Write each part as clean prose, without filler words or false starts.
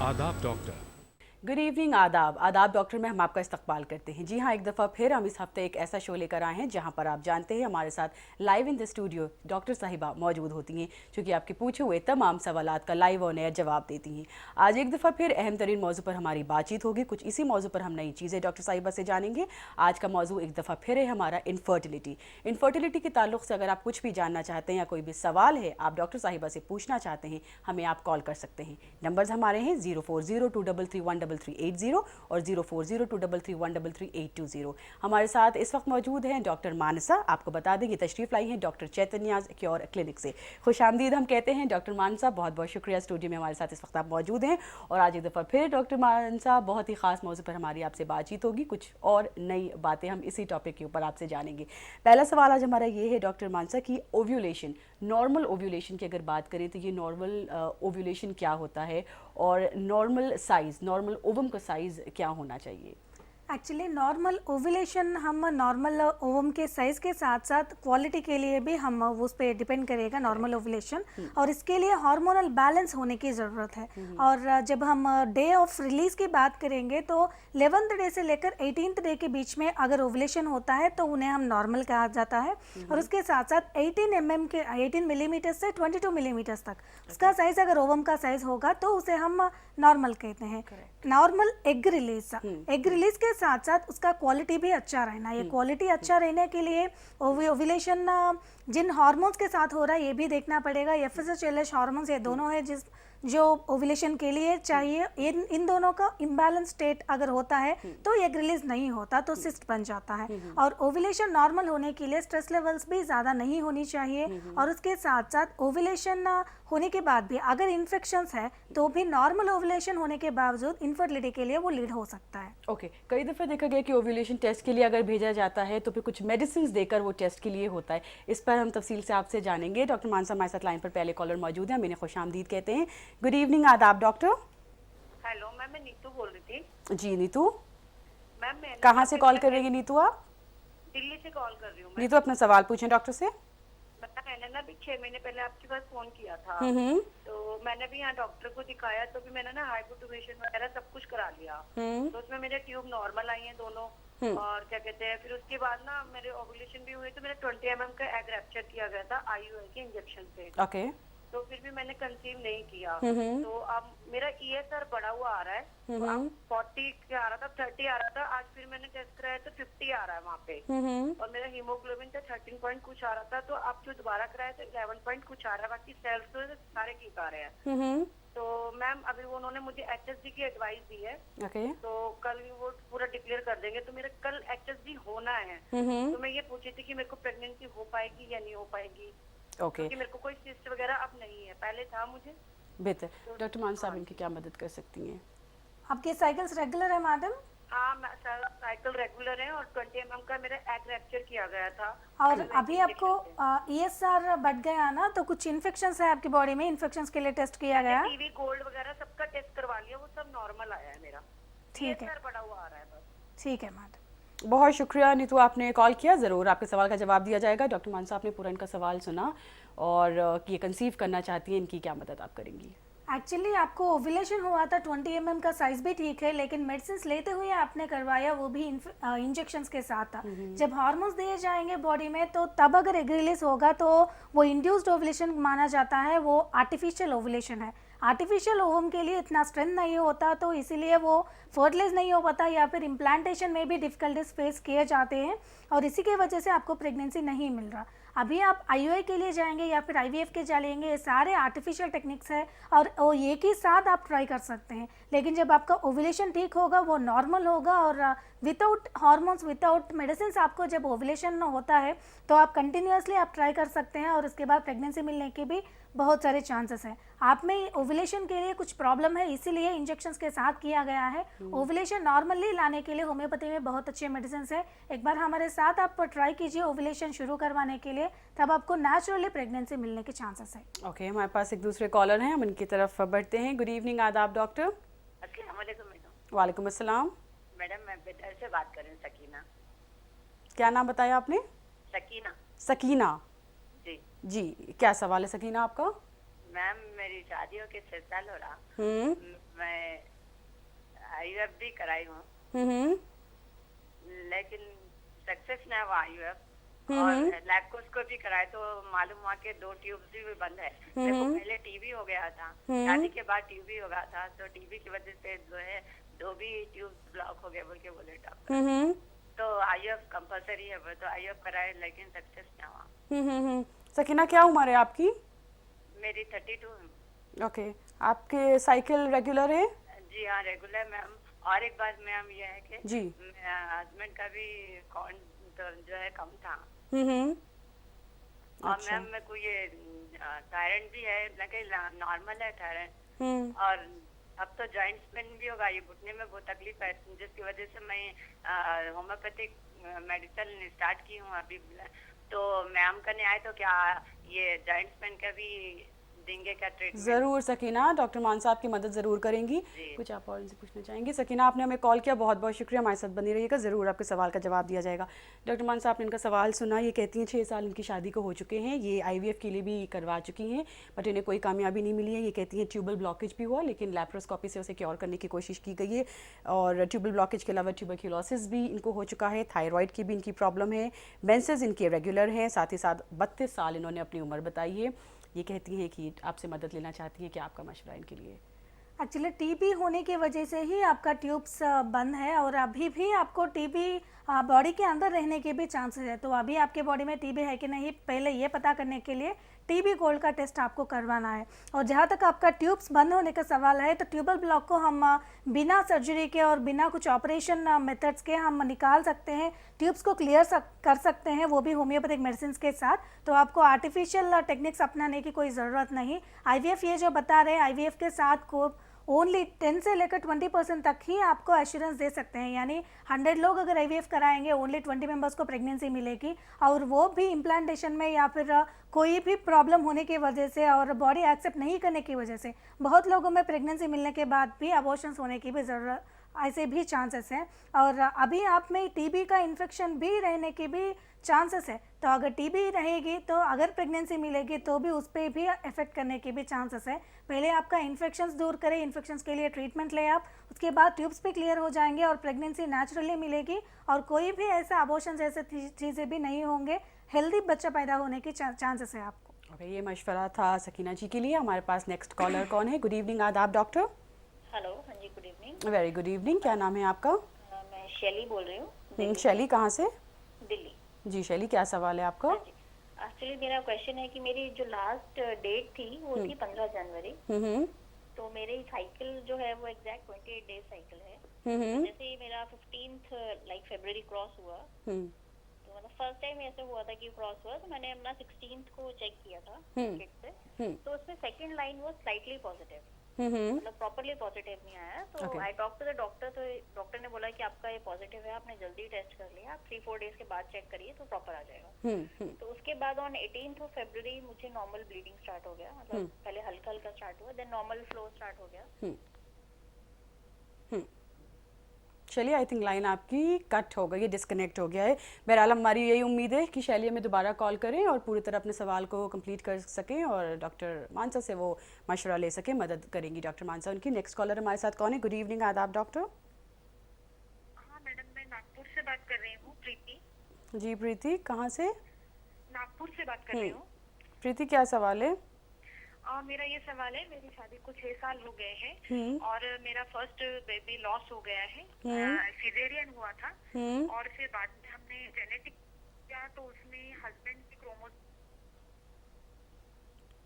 आदाब doctor. Good evening. आदाब आदाब डॉक्टर में हम आपका इस्तकबाल करते हैं। जी हाँ, एक दफ़ा फिर हम इस हफ्ते एक ऐसा शो लेकर आए हैं जहाँ पर आप जानते हैं हमारे साथ live in the studio doctor साहिबा मौजूद होती हैं, जो कि आपके पूछे हुए तमाम सवालात का लाइव और नया जवाब देती हैं। आज एक दफ़ा फिर अहम तरीन मौजू पर हमारी बातचीत होगी। कुछ इसी मौजू पर हम नई चीज़ें डॉक्टर साहिबा से जानेंगे। आज का मौजू एक दफ़ा फिर है हमारा इनफर्टिलिटी। इनफर्टिलिटी के ताल्लुक से अगर आप कुछ भी जानना चाहते हैं या कोई भी सवाल है आप डॉक्टर साहिबा से पूछना चाहते हैं, हमें आप कॉल कर सकते हैं। नंबर्स हमारे हैं 0402331380 और 040233133820। हमारे साथ इस वक्त मौजूद हैं डॉक्टर मानसा। आपको बता दें ये तशरीफ़ लाई हैं डॉक्टर चैतन्याज क्योर क्लिनिक से। खुशामदीद हम कहते हैं डॉक्टर मानसा, बहुत बहुत शुक्रिया स्टूडियो में हमारे साथ इस वक्त आप मौजूद हैं। और आज एक दफ़ा फिर डॉक्टर मानसा बहुत ही ख़ास मौजू पर हमारी आपसे बातचीत होगी। कुछ और नई बातें हम इसी टॉपिक के ऊपर आपसे जानेंगे। पहला सवाल आज हमारा ये है डॉक्टर मानसा की ओव्यूलेशन, नॉर्मल ओव्यूलेशन की अगर बात करें तो ये नॉर्मल ओव्यूलेशन क्या होता है और नॉर्मल साइज़, नॉर्मल ओवम का साइज़ क्या होना चाहिए? एक्चुअली नॉर्मल ओवुलेशन हम नॉर्मल ओवम के साइज़ के साथ साथ क्वालिटी के लिए भी हम उस पर डिपेंड करेगा नॉर्मल ओवुलेशन, और इसके लिए हार्मोनल बैलेंस होने की ज़रूरत है। और जब हम डे ऑफ रिलीज़ की बात करेंगे तो 11th डे से लेकर 18th डे के बीच में अगर ओवुलेशन होता है तो उन्हें हम नॉर्मल कहा जाता है। और उसके साथ साथ 18 मिलीमीटर से 22 मिलीमीटर तक उसका साइज़ अगर ओवम का साइज़ होगा तो उसे हम नॉर्मल कहते हैं। नॉर्मल एग रिलीज के साथ साथ उसका क्वालिटी भी अच्छा रहना। ये क्वालिटी अच्छा रहने के लिए ओव्यूलेशन जिन हार्मोन्स के साथ हो रहा है ये भी देखना पड़ेगा। एफएसएच एलएच हार्मोन्स ये दोनों है जो ओव्यूलेशन के लिए चाहिए। इन दोनों का इम्बैलेंस स्टेट अगर होता है तो एग रिलीज नहीं होता, तो सिस्ट बन जाता है। और ओव्यूलेशन नॉर्मल होने के लिए स्ट्रेस लेवल्स भी ज़्यादा नहीं होनी चाहिए। और उसके साथ साथ ओव्यूलेशन होने के बाद भी अगर इन्फेक्शंस है तो भी नॉर्मल ओव्यूलेशन होने के बावजूद इनफर्टिलिटी के लिए वो लीड हो सकता है। ओके, कई दफ़ा देखा गया कि ओव्यूलेशन टेस्ट के लिए अगर भेजा जाता है तो फिर कुछ मेडिसिन देकर वो टेस्ट के लिए होता है। इस पर हम तफसील से आपसे जानेंगे। डॉक्टर मानसा हमारे साथ लाइन पर पहले कॉलर मौजूद हैं, मैंने खुशामदीद कहते हैं। Good evening. आदाब डॉक्टर। हेलो मैम, मैं नीतू बोल रही थी। जी नीतू, मैम मैं कहाँ से कॉल कर रही हैं नीतू आप? दिल्ली से कॉल कर रही हूँ। नीतू अपना सवाल पूछें डॉक्टर से। मैंने ना अभी 6 महीने पहले आपके पास फोन किया था, तो मैंने भी यहाँ डॉक्टर को दिखाया तो भी मैंने ना हाइपोटोमेशन वगैरह सब कुछ करा लिया। तो उसमें मेरे ट्यूब नॉर्मल आई हैं दोनों। और क्या कहते हैं, फिर उसके बाद ना मेरे ओव्यूलेशन भी हुए तो मेरा 20 mm का एग रैप्चर किया गया था IUI के इंजेक्शन से। ओके। तो फिर भी मैंने कंसीव नहीं किया। तो अब मेरा ESR बढ़ा हुआ आ रहा है। तो अब 40 के आ रहा था, 30 आ रहा था। आज फिर मैंने टेस्ट कराया तो 50 आ रहा है वहाँ पे। और मेरा हीमोग्लोबिन था 13 पॉइंट कुछ आ रहा था। तो अब जो दोबारा कराया तो 11 पॉइंट कुछ आ रहा है। बाकी सेल्स तो सारे ठीक आ रहे हैं। तो मैम अभी वो उन्होंने मुझे HSG की एडवाइस दी है। तो कल वो पूरा डिक्लेयर कर देंगे। तो मेरा कल HSG होना है। तो मैं ये पूछी थी कि मेरे को प्रेगनेंसी हो पाएगी या नहीं हो पाएगी। क्योंकि मेरे को कोई सिस्ट वगैरह अब नहीं है, पहले था मुझे। बेहतर। डॉक्टर मान साहब इनकी क्या मदद कर सकती हैं? आपके साइकिल्स रेगुलर है मैडम? हाँ, साइकिल रेगुलर है और 20 mm का मेरा एग रैप्चर किया गया था। और अभी आपको ESR बढ़ गया ना, तो कुछ इन्फेक्शंस है आपकी बॉडी में, इन्फेक्शंस के लिए टेस्ट किया गया? टीवी गोल्ड वगैरह सबका टेस्ट करवा लिया, वो सब नॉर्मल आया है मेरा। ठीक है, बढ़ा हुआ आ रहा है बस। ठीक है मैडम। बहुत शुक्रिया नीतू, आपने कॉल किया। ज़रूर आपके सवाल का जवाब दिया जाएगा। डॉक्टर मानसा आपने पूरा इनका सवाल सुना और ये कंसीव करना चाहती हैं, इनकी क्या मदद आप करेंगी? एक्चुअली आपको ओव्यूलेशन हुआ था, 20 mm का साइज भी ठीक है, लेकिन मेडिसिन लेते हुए आपने करवाया वो भी इंजेक्शंस के साथ था। जब हार्मोन्स दिए जाएंगे बॉडी में तो तब अगर एग रिलीज होगा तो वो इंड्यूस्ड ओव्यूलेशन माना जाता है, वो आर्टिफिशियल ओव्यूलेशन है। आर्टिफिशियल ओवम के लिए इतना स्ट्रेंथ नहीं होता, तो इसीलिए वो फर्टिलाइज नहीं हो पाता या फिर इम्प्लांटेशन में भी डिफिकल्टीज फेस किए जाते हैं और इसी की वजह से आपको प्रेगनेंसी नहीं मिल रहा। अभी आप IUI के लिए जाएंगे या फिर IVF के जाएंगे, ये सारे आर्टिफिशियल टेक्निक्स है और वो एक ही साथ आप ट्राई कर सकते हैं। लेकिन जब आपका ओव्यूलेशन ठीक होगा, वो नॉर्मल होगा और विदाउट हार्मोन्स, विदाउट मेडिसिन आपको जब ओव्यूलेशन होता है तो आप कंटिन्यूसली आप ट्राई कर सकते हैं और उसके बाद प्रेगनेंसी मिलने के भी बहुत सारे चांसेस हैं। आप में ओव्यूलेशन के लिए कुछ प्रॉब्लम है, इसीलिए इंजेक्शंस के साथ किया गया है। ओव्यूलेशन नॉर्मली लाने के लिए होम्योपैथी में बहुत अच्छे मेडिसिन है। एक बार हमारे साथ आप ट्राई कीजिए ओव्यूलेशन शुरू करवाने के लिए, तब आपको नेचुरली प्रेगनेंसी मिलने के चांसेस है। ओके, हमारे पास एक दूसरे कॉलर हैं, हम उनकी तरफ बढ़ते हैं। Good evening. आदाब डॉक्टर। अस्सलाम वालेकुम मैडम। वालेकुम अस्सलाम। मैडम मैं बेदर से बात कर रही हूँ, सकीना। क्या नाम बताया आपने? सकीना। सकीना जी जी, क्या सवाल है सकीना आपका? मैम, मेरी शादी हो के 6 साल हो रहा। मैं आईवीएफ भी कराई हूँ, हम्म लेकिन सक्सेस ना हुआ आईवीएफ। और लैप्रोस्कोपी कराए तो मालूम हुआ कि 2 ट्यूब्स भी बंद है। मेरे को पहले टीबी हो गया था, शादी के बाद टीबी हो गया था, तो टीबी की वजह से जो है 2 भी ट्यूब्स ब्लॉक हो गए बोल के बोले डॉक्टर। तो आईवीएफ कंपलसरी है, वो तो आईवीएफ कराए लेकिन सक्सेस ना हुआ। सकीना, क्या उम्र है आपकी? मेरी 32 है। ओके, आपके साइकिल रेगुलर है? जी हाँ, रेगुलर मैम। और एक बात मैम ये है कि जी। हस्बैंड का भी काउंट तो जो है कम था। हम्म और अच्छा। मैम मेरे को ये थायराइड भी है, लगे नॉर्मल है थायराइड। और अब तो जॉइंट्स पेन भी होगा, ये घुटने में बहुत तकलीफ है, जिसकी वजह से मैं होम्योपैथिक मेडिसिन स्टार्ट की हूँ अभी। तो मैम करने आए तो क्या ये जॉइंट्स पेन का भी देंगे क्या ट्रीटमेंट? ज़रूर सकीना, डॉक्टर मान साहब की मदद ज़रूर करेंगी। कुछ आप और इनसे पूछना चाहेंगे? सकीना, आपने हमें कॉल किया, बहुत बहुत शुक्रिया, हमारे साथ बनी रहिएगा, ज़रूर आपके सवाल का जवाब दिया जाएगा। डॉक्टर मान साहब ने इनका सवाल सुना। ये कहती हैं 6 साल इनकी शादी को हो चुके हैं, ये आईवीएफ के लिए भी करवा चुकी हैं, बट इन्हें कोई कामयाबी नहीं मिली है। ये कहती हैं ट्यूबल ब्लॉकेज भी हुआ, लेकिन लैप्रोस्कोपी से उसे क्योर करने की कोशिश की गई है। और ट्यूबल ब्लॉकेज के अलावा ट्यूबरक्यूलोसिस भी इनको हो चुका है, थायराइड की भी इनकी प्रॉब्लम है, मेंसेस इनके रेगुलर हैं, साथ ही साथ 32 साल इन्होंने अपनी उम्र बताई है। ये कहती हैं कि आपसे मदद लेना चाहती हैं, कि आपका मशवरा इनके लिए? एक्चुअली टीबी होने की वजह से ही आपका ट्यूब्स बंद है, और अभी भी आपको टीबी बॉडी के अंदर रहने के भी चांसेस है। तो अभी आपके बॉडी में टीबी है कि नहीं, पहले ये पता करने के लिए टीबी गोल्ड का टेस्ट आपको करवाना है। और जहाँ तक आपका ट्यूब्स बंद होने का सवाल है, तो ट्यूबल ब्लॉक को हम बिना सर्जरी के और बिना कुछ ऑपरेशन मेथड्स के हम निकाल सकते हैं, ट्यूब्स को क्लियर कर सकते हैं, वो भी होम्योपैथिक मेडिसिन के साथ। तो आपको आर्टिफिशियल टेक्निक्स अपनाने की कोई ज़रूरत नहीं। आईवीएफ ये जो बता रहे हैं, आईवीएफ के साथ को ओनली 10 से लेकर 20% तक ही आपको एश्योरेंस दे सकते हैं। यानी 100 लोग अगर आईवीएफ कराएंगे, ओनली 20 मेंबर्स को प्रेगनेंसी मिलेगी, और वो भी इम्प्लांटेशन में या फिर कोई भी प्रॉब्लम होने की वजह से और बॉडी एक्सेप्ट नहीं करने की वजह से। बहुत लोगों में प्रेगनेंसी मिलने के बाद भी अबॉर्शंस होने की भी ज़रूरत, ऐसे भी चांसेस हैं। और अभी आप में टीबी का इन्फेक्शन भी रहने की भी चांसेस है। तो अगर टीबी रहेगी, तो अगर प्रेगनेंसी मिलेगी तो भी उस पर भी इफेक्ट करने की भी चांसेस है। पहले आपका इन्फेक्शंस दूर करें, इन्फेक्शंस के लिए ट्रीटमेंट ले आप, उसके बाद ट्यूब्स भी क्लियर हो जाएंगे और प्रेगनेंसी नेचुरली मिलेगी, और कोई भी ऐसा अबॉर्शन जैसे चीज़ें भी नहीं होंगे, हेल्दी बच्चा पैदा होने की चांसेस है आपको। ओके, ये मशवरा था सकीना जी के लिए। हमारे पास नेक्स्ट कॉलर कौन है? गुड इवनिंग, आदाब डॉक्टर। हेलो, हाँ जी, good evening. Very good evening, क्या नाम है आपका? मैं शैली बोल रही हूँ। शैली, कहाँ से? दिल्ली। जी शैली, क्या सवाल है आपका? हाँ जी, एक्चुअली मेरा क्वेश्चन है कि मेरी जो लास्ट डेट थी वो थी 15 जनवरी। तो मेरी साइकिल जो है वो एग्जैक्ट 28 डेज साइकिल है। जैसे ही मेरा 15th लाइक फरवरी क्रॉस हुआ, तो मतलब फर्स्ट टाइम ऐसे हुआ था कि क्रॉस हुआ, तो मैंने अपना 16th को चेक किया था किट से। तो उसमें सेकंड लाइन वो स्लाइटली पॉजिटिव, मतलब प्रॉपरली पॉजिटिव नहीं आया। तो I talk to the doctor, तो डॉक्टर ने बोला कि आपका ये पॉजिटिव है, आपने जल्दी टेस्ट कर लिया, आप 3-4 डेज के बाद चेक करिए तो प्रॉपर आ जाएगा। तो उसके बाद ऑन 18th ऑफ फरवरी मुझे नॉर्मल ब्लीडिंग स्टार्ट हो गया, मतलब पहले हल्का हल्का स्टार्ट हुआ, देन नॉर्मल फ्लो स्टार्ट हो गया। चलिए, आई थिंक लाइन आपकी कट हो गई है, डिस्कनेक्ट हो गया है। बहरहाल हमारी यही उम्मीद है कि शैली हमें दोबारा कॉल करें और पूरी तरह अपने सवाल को कंप्लीट कर सकें, और डॉक्टर मानसा से वो मशवरा ले सकें, मदद करेंगी डॉक्टर मानसा उनकी। नेक्स्ट कॉलर हमारे साथ कौन है? गुड इवनिंग, आदाब डॉक्टर। हाँ मैडम, मैं नागपुर से बात कर रही हूँ, प्रीति। जी प्रीति, कहाँ से? नागपुर से बात कर रही हूँ। प्रीति, क्या सवाल है? मेरा ये सवाल है, मेरी शादी को 6 साल हो गए हैं और मेरा फर्स्ट बेबी लॉस हो गया है, सिजेरियन हुआ था। और फिर बाद में हमने जेनेटिक किया, तो उसमें हस्बैंड की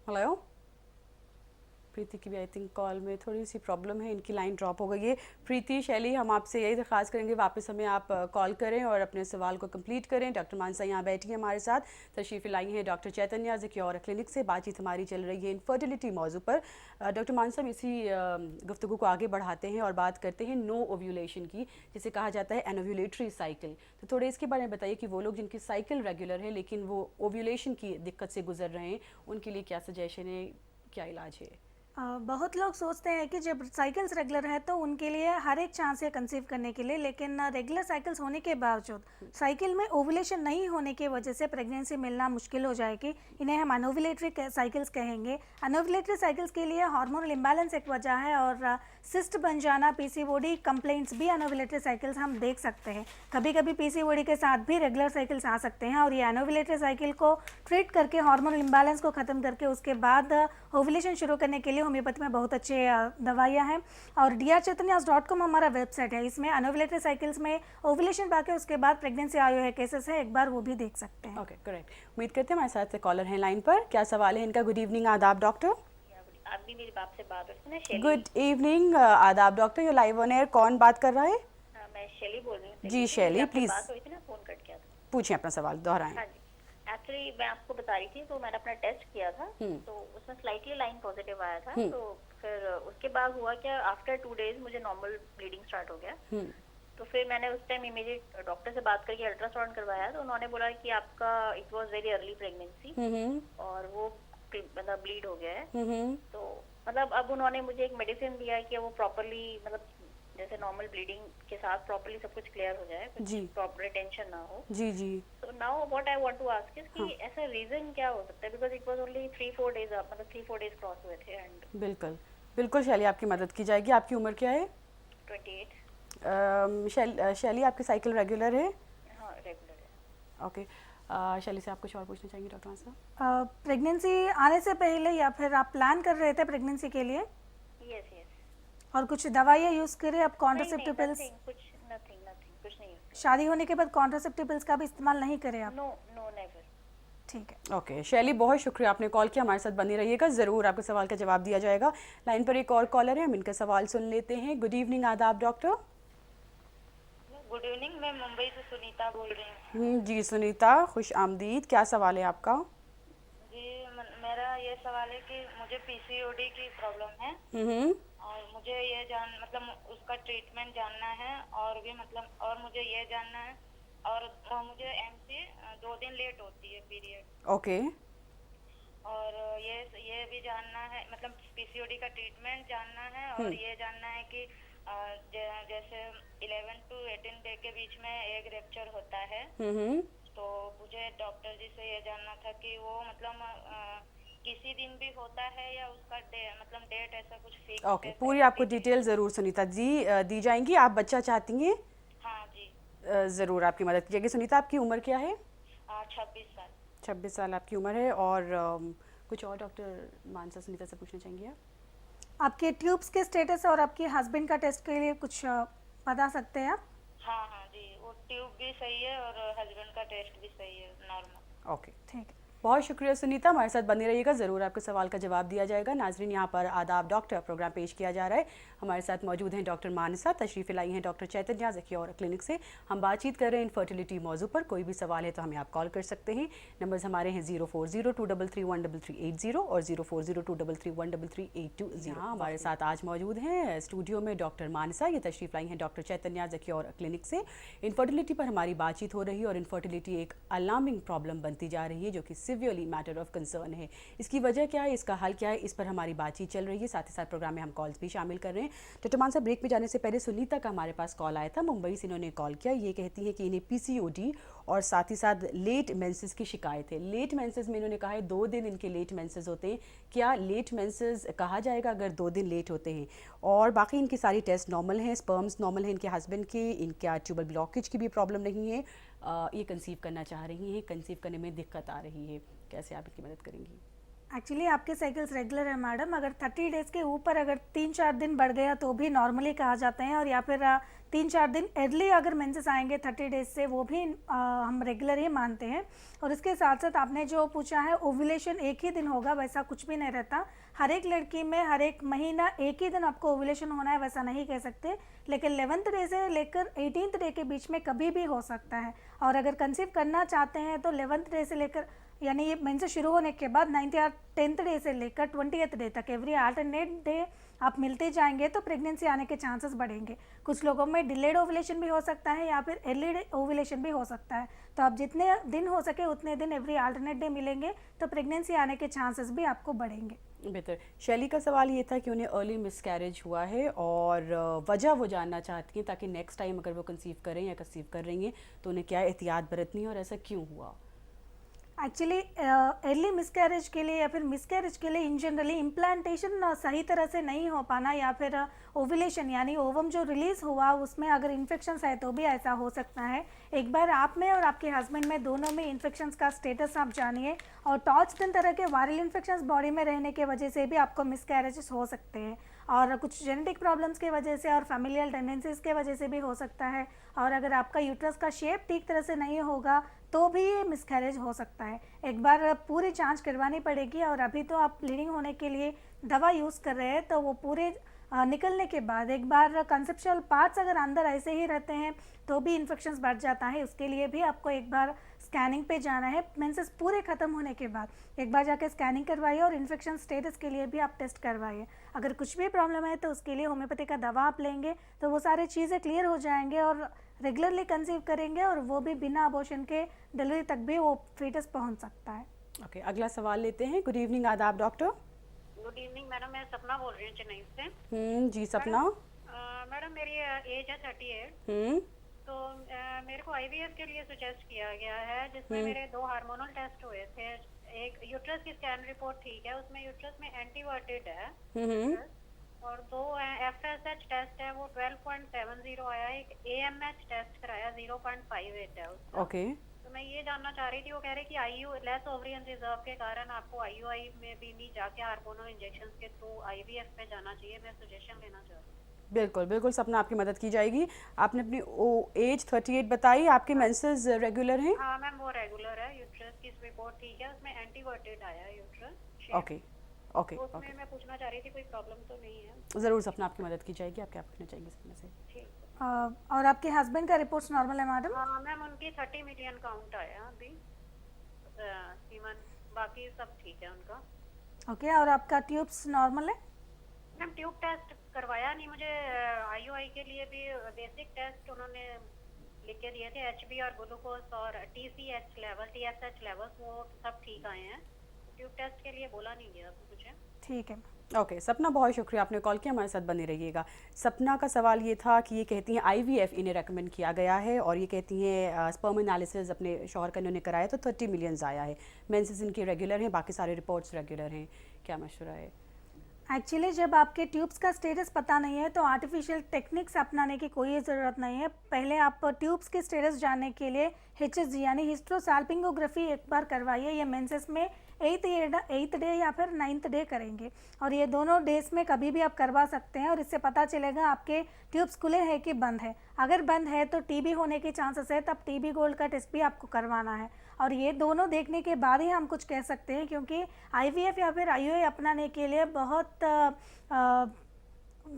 हेलो प्रीति की भी आई थिंक कॉल में थोड़ी सी प्रॉब्लम है, इनकी लाइन ड्रॉप हो गई है। प्रीति, शैली, हम आपसे यही दरख्वास्त करेंगे वापस हमें आप कॉल करें और अपने सवाल को कंप्लीट करें। डॉक्टर मानसा यहाँ बैठी है हमारे साथ, तशरीफ़ लाई हैं डॉक्टर चैतन्या ज़िक्योर क्लिनिक से। बातचीत हमारी चल रही है इनफर्टिलिटी मौजू पर। डॉक्टर मानसा, इसी गुफ्तगू को आगे बढ़ाते हैं और बात करते हैं नो ओव्यूलेशन की, जिसे कहा जाता है एनोव्यूलेटरी साइकिल। तो थोड़े इसके बारे में बताइए कि वो लोग जिनकी साइकिल रेगुलर है लेकिन वो ओव्यूलेशन की दिक्कत से गुजर रहे हैं, उनके लिए क्या सजेशन है, क्या इलाज है? बहुत लोग सोचते हैं कि जब साइकिल्स रेगुलर है तो उनके लिए हर एक चांस है कंसीव करने के लिए, लेकिन रेगुलर साइकिल्स होने के बावजूद साइकिल में ओवुलेशन नहीं होने की वजह से प्रेगनेंसी मिलना मुश्किल हो जाएगी। इन्हें हम अनोवुलेटरी साइकिल्स कहेंगे। अनोवुलेटरी साइकिल्स के लिए हार्मोनल इम्बैलेंस एक वजह है, और सिस्ट बन जाना, पीसीओडी कंप्लेंट्स भी अनोवुलेटरी साइकिल्स हम देख सकते हैं। कभी कभी पीसीओडी के साथ भी रेगुलर साइकिल्स आ सकते हैं, और ये अनोवुलेटरी साइकिल को ट्रीट करके हार्मोनल इम्बैलेंस को ख़त्म करके उसके बाद ओवुलेशन शुरू करने के लिए होम्योपैथी में बहुत अच्छे दवाइयाँ हैं। और drchaitanyas.com हमारा वेबसाइट है, इसमें अनोवुलेटरी साइकिल्स में ओवुलेशन पाके उसके बाद प्रेगनेंसी आए हुए केसेस है, एक बार वो भी देख सकते हैं। Okay, correct. उम्मीद करते हैं हमारे साथ कॉलर हैं लाइन पर। क्या सवाल है इनका? गुड इवनिंग, आदाब डॉक्टर। आप भी मेरी बाप से बात होती है ना? गुड इवनिंग, आदाब doctor. You live on air, कौन बात कर रहा है? मैं शैली बोल रही हूँ। जी शैली, प्लीज बात हुई थी ना, फोन कट गया था। पूछिए अपना सवाल, दोहराएं। हाँ जी, एक्चुअली मैं आपको बता रही थी, तो मैंने अपना टेस्ट किया था, तो उसमें स्लाइटली लाइन पॉजिटिव आया था। तो फिर उसके बाद हुआ क्या, आफ्टर 2 डेज मुझे नॉर्मल ब्लीडिंग स्टार्ट हो गया। तो फिर मैंने उस टाइम इमीडिएट डॉक्टर से बात करके अल्ट्रासाउंड करवाया, तो उन्होंने बोला कि आपका it was very early pregnancy और वो मतलब ब्लीड हो गया है। तो मतलब अब उन्होंने मुझे एक मेडिसिन दिया कि वो प्रॉपर्ली, मतलब जैसे नॉर्मल ब्लीडिंग के साथ प्रॉपर्ली सब कुछ क्लियर हो जाए, कुछ प्रॉपर रिटेंशन ना हो। जी जी। तो now what I want to ask is कि ऐसा रीजन क्या हो सकता है, because it was only 3-4 days, मतलब 3-4 डेज क्रॉस हुए थे। एंड बिल्कुल बिल्कुल शैली, आपकी मदद की जाएगी। आपकी उम्र क्या है? 28। शैली, आपकी साइकिल रेगुलर है? हाँ, रेगुलर है। ओके, शैली से आप कुछ और पूछना चाहेंगे डॉक्टर साहब? प्रेगनेंसी आने से पहले या फिर आप प्लान कर रहे थे प्रेगनेंसी के लिए? Yes yes. और कुछ दवाइयाँ यूज़ करें आप? Contraceptive pills? नथिंग, कुछ नहीं। शादी होने के बाद कॉन्ट्रासेप्टिव पिल्स का भी इस्तेमाल नहीं करें आप? No no, never. ठीक है। ओके शैली, बहुत शुक्रिया, आपने कॉल किया। हमारे साथ बने रहिएगा, ज़रूर आपके सवाल का जवाब दिया जाएगा। लाइन पर एक और कॉलर है, हम इनका सवाल सुन लेते हैं। गुड इवनिंग, आदाब डॉक्टर। गुड इवनिंग, मैं मुंबई से सुनीता बोल रही हूँ। जी सुनीता, खुश आमदीद। क्या सवाल है आपका? जी मेरा ये सवाल है कि मुझे पीसीओडी की प्रॉब्लम है और मुझे ये मतलब उसका ट्रीटमेंट जानना है, और भी मतलब और मुझे ये जानना है, और मुझे एमसी 2 दिन लेट होती है पीरियड। ओके। और ये भी जानना है, मतलब पीसीओडी का ट्रीटमेंट जानना है, और ये जानना है कि जैसे 11 to 18 डे के बीच में एक रप्चर होता है। तो मुझे डॉक्टर जी से ये जानना था कि वो मतलब किसी दिन भी होता है या उसका मतलब डेट ऐसा कुछ फिक्स? ओके, पूरी आपको डिटेल ज़रूर सुनीता जी दी जाएंगी। आप बच्चा चाहती हैं? हाँ जी। ज़रूर आपकी मदद की जाएगी। सुनीता, आपकी उम्र क्या है? 26 साल। 26 साल आपकी उम्र है। और कुछ और डॉक्टर मानसा सुनीता से पूछना चाहेंगे आप? आपके ट्यूब्स के स्टेटस और आपके हस्बैंड का टेस्ट के लिए कुछ बता सकते हैं आप? हाँ हाँ जी, वो ट्यूब भी सही है और हस्बैंड का टेस्ट भी सही है, नॉर्मल। ओके, ठीक है। बहुत शुक्रिया सुनीता, हमारे साथ बने रहिएगा, ज़रूर आपके सवाल का जवाब दिया जाएगा। नाजरीन, यहाँ पर आदाब डॉक्टर प्रोग्राम पेश किया जा रहा है। हमारे साथ मौजूद हैं डॉक्टर मानसा, तशरीफ़ लाई हैं डॉक्टर चैतन्या ज़कियोर क्लिनिक से। हम बातचीत कर रहे हैं इनफर्टिलिटी मौजू पर। कोई भी सवाल है तो हमें आप कॉल कर सकते हैं। नंबर्स हमारे हैं 0402331333 और 040233133382। हाँ, हमारे साथ आज मौजूद हैं स्टूडियो में डॉक्टर मानसा, ये तशरीफ़ लाई हैं डॉक्टर चैतन्या ज़कियोर क्लिनिक से। इनफर्टिलिटी पर हमारी बातचीत हो रही है, और इनफर्टिलिटी एक अलार्मिंग प्रॉब्लम बनती जा रही है जो कि सीवियरली मैटर ऑफ कंसर्न है। इसकी वजह क्या है, इसका हल क्या है, इस पर हमारी बातचीत चल रही है। साथ ही साथ प्रोग्राम में हम कॉल्स भी शामिल कर रहे हैं। डॉक्टर मानसा, ब्रेक में जाने से पहले सुनीता का हमारे पास कॉल आया था, मुंबई से इन्होंने कॉल किया। ये कहती हैं कि इन्हें पीसीओडी और साथ ही साथ लेट मेंसेस की शिकायत है। लेट मेंसेस में इन्होंने कहा है 2 दिन इनके लेट मेंसेस होते हैं। क्या लेट मेंसेस कहा जाएगा अगर 2 दिन लेट होते हैं? और बाकी इनकी सारी टेस्ट नॉर्मल हैं, स्पर्म्स नॉर्मल हैं इनके हस्बैंड के, इनका ट्यूबल ब्लॉकेज की भी प्रॉब्लम नहीं है। ये कंसीव करना चाह रही हैं, कंसीव करने में दिक्कत आ रही है, कैसे आप इनकी मदद करेंगी? एक्चुअली आपके साइकिल्स रेगुलर है मैडम। अगर 30 डेज़ के ऊपर अगर 3-4 दिन बढ़ गया तो भी नॉर्मली कहा जाते हैं, और या फिर 3-4 दिन अर्ली अगर मेंसेस आएंगे 30 डेज से, वो भी हम रेगुलर ही मानते हैं। और इसके साथ साथ आपने जो पूछा है, ओव्यूलेशन एक ही दिन होगा, वैसा कुछ भी नहीं रहता। हर एक लड़की में हर एक महीना एक ही दिन आपको ओव्यूलेशन होना है, वैसा नहीं कह सकते। लेकिन 11th डे से लेकर 18th डे के बीच में कभी भी हो सकता है। और अगर कंसीव करना चाहते हैं तो 11th डे से लेकर, यानी ये मेंसेस शुरू होने के बाद 9th या 10th डे से लेकर 20th डे तक एवरी अल्टरनेट डे आप मिलते जाएंगे तो प्रेगनेंसी आने के चांसेस बढ़ेंगे। कुछ लोगों में डिलेड ओवुलेशन भी हो सकता है या फिर अर्ली ओवुलेशन भी हो सकता है। तो आप जितने दिन हो सके उतने दिन एवरी अल्टरनेट डे मिलेंगे तो प्रेगनेंसी आने के चांसेस भी आपको बढ़ेंगे। बेहतर। शैली का सवाल ये था कि उन्हें अर्ली मिसकैरेज हुआ है और वजह वो जानना चाहती हैं ताकि नेक्स्ट टाइम अगर वो कंसीव करें या कंसीव कर रही हैं तो उन्हें क्या एहतियात बरतनी है और ऐसा क्यों हुआ। एक्चुअली अर्ली मिसकैरेज के लिए या फिर मिसकैरेज के लिए इन जनरली इम्प्लांटेशन सही तरह से नहीं हो पाना या फिर ओवुलेशन यानी ओवम जो रिलीज हुआ उसमें अगर इन्फेक्शंस है तो भी ऐसा हो सकता है। एक बार आप में और आपके हस्बैंड में दोनों में इन्फेक्शंस का स्टेटस आप जानिए और टॉर्चडन तरह के वायरल इन्फेक्शंस बॉडी में रहने की वजह से भी आपको मिसकैरेजेस हो सकते हैं और कुछ जेनेटिक प्रॉब्लम्स की वजह से और फैमिलियल टेंडेंसीज के वजह से भी हो सकता है। और अगर आपका यूट्रस का शेप ठीक तरह से नहीं होगा तो भी ये मिसकैरेज हो सकता है। एक बार पूरी जांच करवानी पड़ेगी और अभी तो आप ब्लीडिंग होने के लिए दवा यूज़ कर रहे हैं तो वो पूरे निकलने के बाद एक बार कंसेप्चुअल पार्ट्स अगर अंदर ऐसे ही रहते हैं तो भी इन्फेक्शंस बढ़ जाता है। उसके लिए भी आपको एक बार स्कैनिंग पे जाना है। मेंसेस पूरे ख़त्म होने के बाद एक बार जाके स्कैनिंग करवाइए और इन्फेक्शन स्टेटस के लिए भी आप टेस्ट करवाइए। अगर कुछ भी प्रॉब्लम है तो उसके लिए होम्योपैथी का दवा आप लेंगे तो वो सारी चीज़ें क्लियर हो जाएंगे और रेगुलरली कंसीव करेंगे और वो भी बिना अबॉर्शन के डिलीवरी तक भी वो फीटस पहुंच सकता है। ओके, अगला सवाल लेते हैं। गुड इवनिंग, आदाब डॉक्टर। गुड इवनिंग मैडम, मैं सपना बोल रही हूँ चेन्नई से। जी सपना। मैडम मेरी एज है 38। तो मेरे को आईवीएफ के लिए सजेस्ट किया गया है जिसमें मेरे 2 हार्मोनल टेस्ट हुए थे। एक यूट्रस की स्कैन रिपोर्ट ठीक है, उसमें यूट्रस में एंटीवर्टेड है और 2 एफएसएच टेस्ट है वो 12.70 आया। एक एएमएच टेस्ट कराया 0.58 है उसका। ओके, तो मैं ये जानना चाह रही थी, वो कह रहे कि आईयू लेस ओवरियन रिजर्व के कारण आपको आईयूआई में भी नहीं जाके हार्मोनल इंजेक्शन के थ्रू आईवीएफ में जाना चाहिए। मैं सजेशन लेना चाह रही हूँ। बिल्कुल बिल्कुल सपना, आपकी मदद की जाएगी। आपने अपनी एज 38 बताई, आपके मेंसेस रेगुलर हैं? हाँ मैम वो रेगुलर है। यूट्रस की रिपोर्ट ठीक है, उसमें एंटीवर्टेड आया है यूट्रस। ओके ओके तो उसमें ओके, मैं पूछना चाह रही थी कोई प्रॉब्लम तो नहीं है? ज़रूर सपना, आपकी मदद की जाएगी। आप क्या पूछना चाहेंगे सपना से? ठीक। और आपके हस्बैंड का रिपोर्ट्स नॉर्मल है मैडम? हाँ मैम उनकी 30 मिलियन काउंट आया अभी सीमन, बाकी सब ठीक है उनका। ओके, और आपका ट्यूब्स नॉर्मल है? मैम ट्यूब टेस्ट करवाया नहीं, मुझे आईयूआई के लिए भी बेसिक टेस्ट उन्होंने लिख के दिए थे, एचबी और ग्लूकोज और टीसीएच लेवल, टीएसएच लेवल वो सब ठीक आए हैं। ट्यूब टेस्ट के लिए बोला नहीं गया मुझे। ठीक है। ओके सपना, बहुत शुक्रिया आपने कॉल किया, हमारे साथ बने रहिएगा। सपना का सवाल ये था कि ये कहती हैं आईवीएफ इन्हें रेकमेंड किया गया है और ये कहती हैं स्पर्म एनालिसिस अपने शौहर का इन्होंने कराया तो 30 मिलियंस आया है। मेंसेस इनकी रेगुलर हैं, बाकी सारे रिपोर्ट्स रेगुलर हैं। क्या मशवरा है? एक्चुअली जब आपके ट्यूब्स का स्टेटस पता नहीं है तो आर्टिफिशियल टेक्निक्स अपनाने की कोई ज़रूरत नहीं है। पहले आप ट्यूब्स के स्टेटस जानने के लिए HSG यानी हिस्ट्रोसाल्पिंगोग्राफी एक बार करवाइए। ये मेंसेस में 8th डे या फिर 9th डे करेंगे और ये दोनों डेज में कभी भी आप करवा सकते हैं और इससे पता चलेगा आपके ट्यूब्स खुले हैं कि बंद है। अगर बंद है तो टीबी होने के चांसेस है, तब टीबी गोल्ड का टेस्ट भी आपको करवाना है और ये दोनों देखने के बाद ही हम कुछ कह सकते हैं, क्योंकि आईवीएफ या फिर आईयूआई अपनाने के लिए बहुत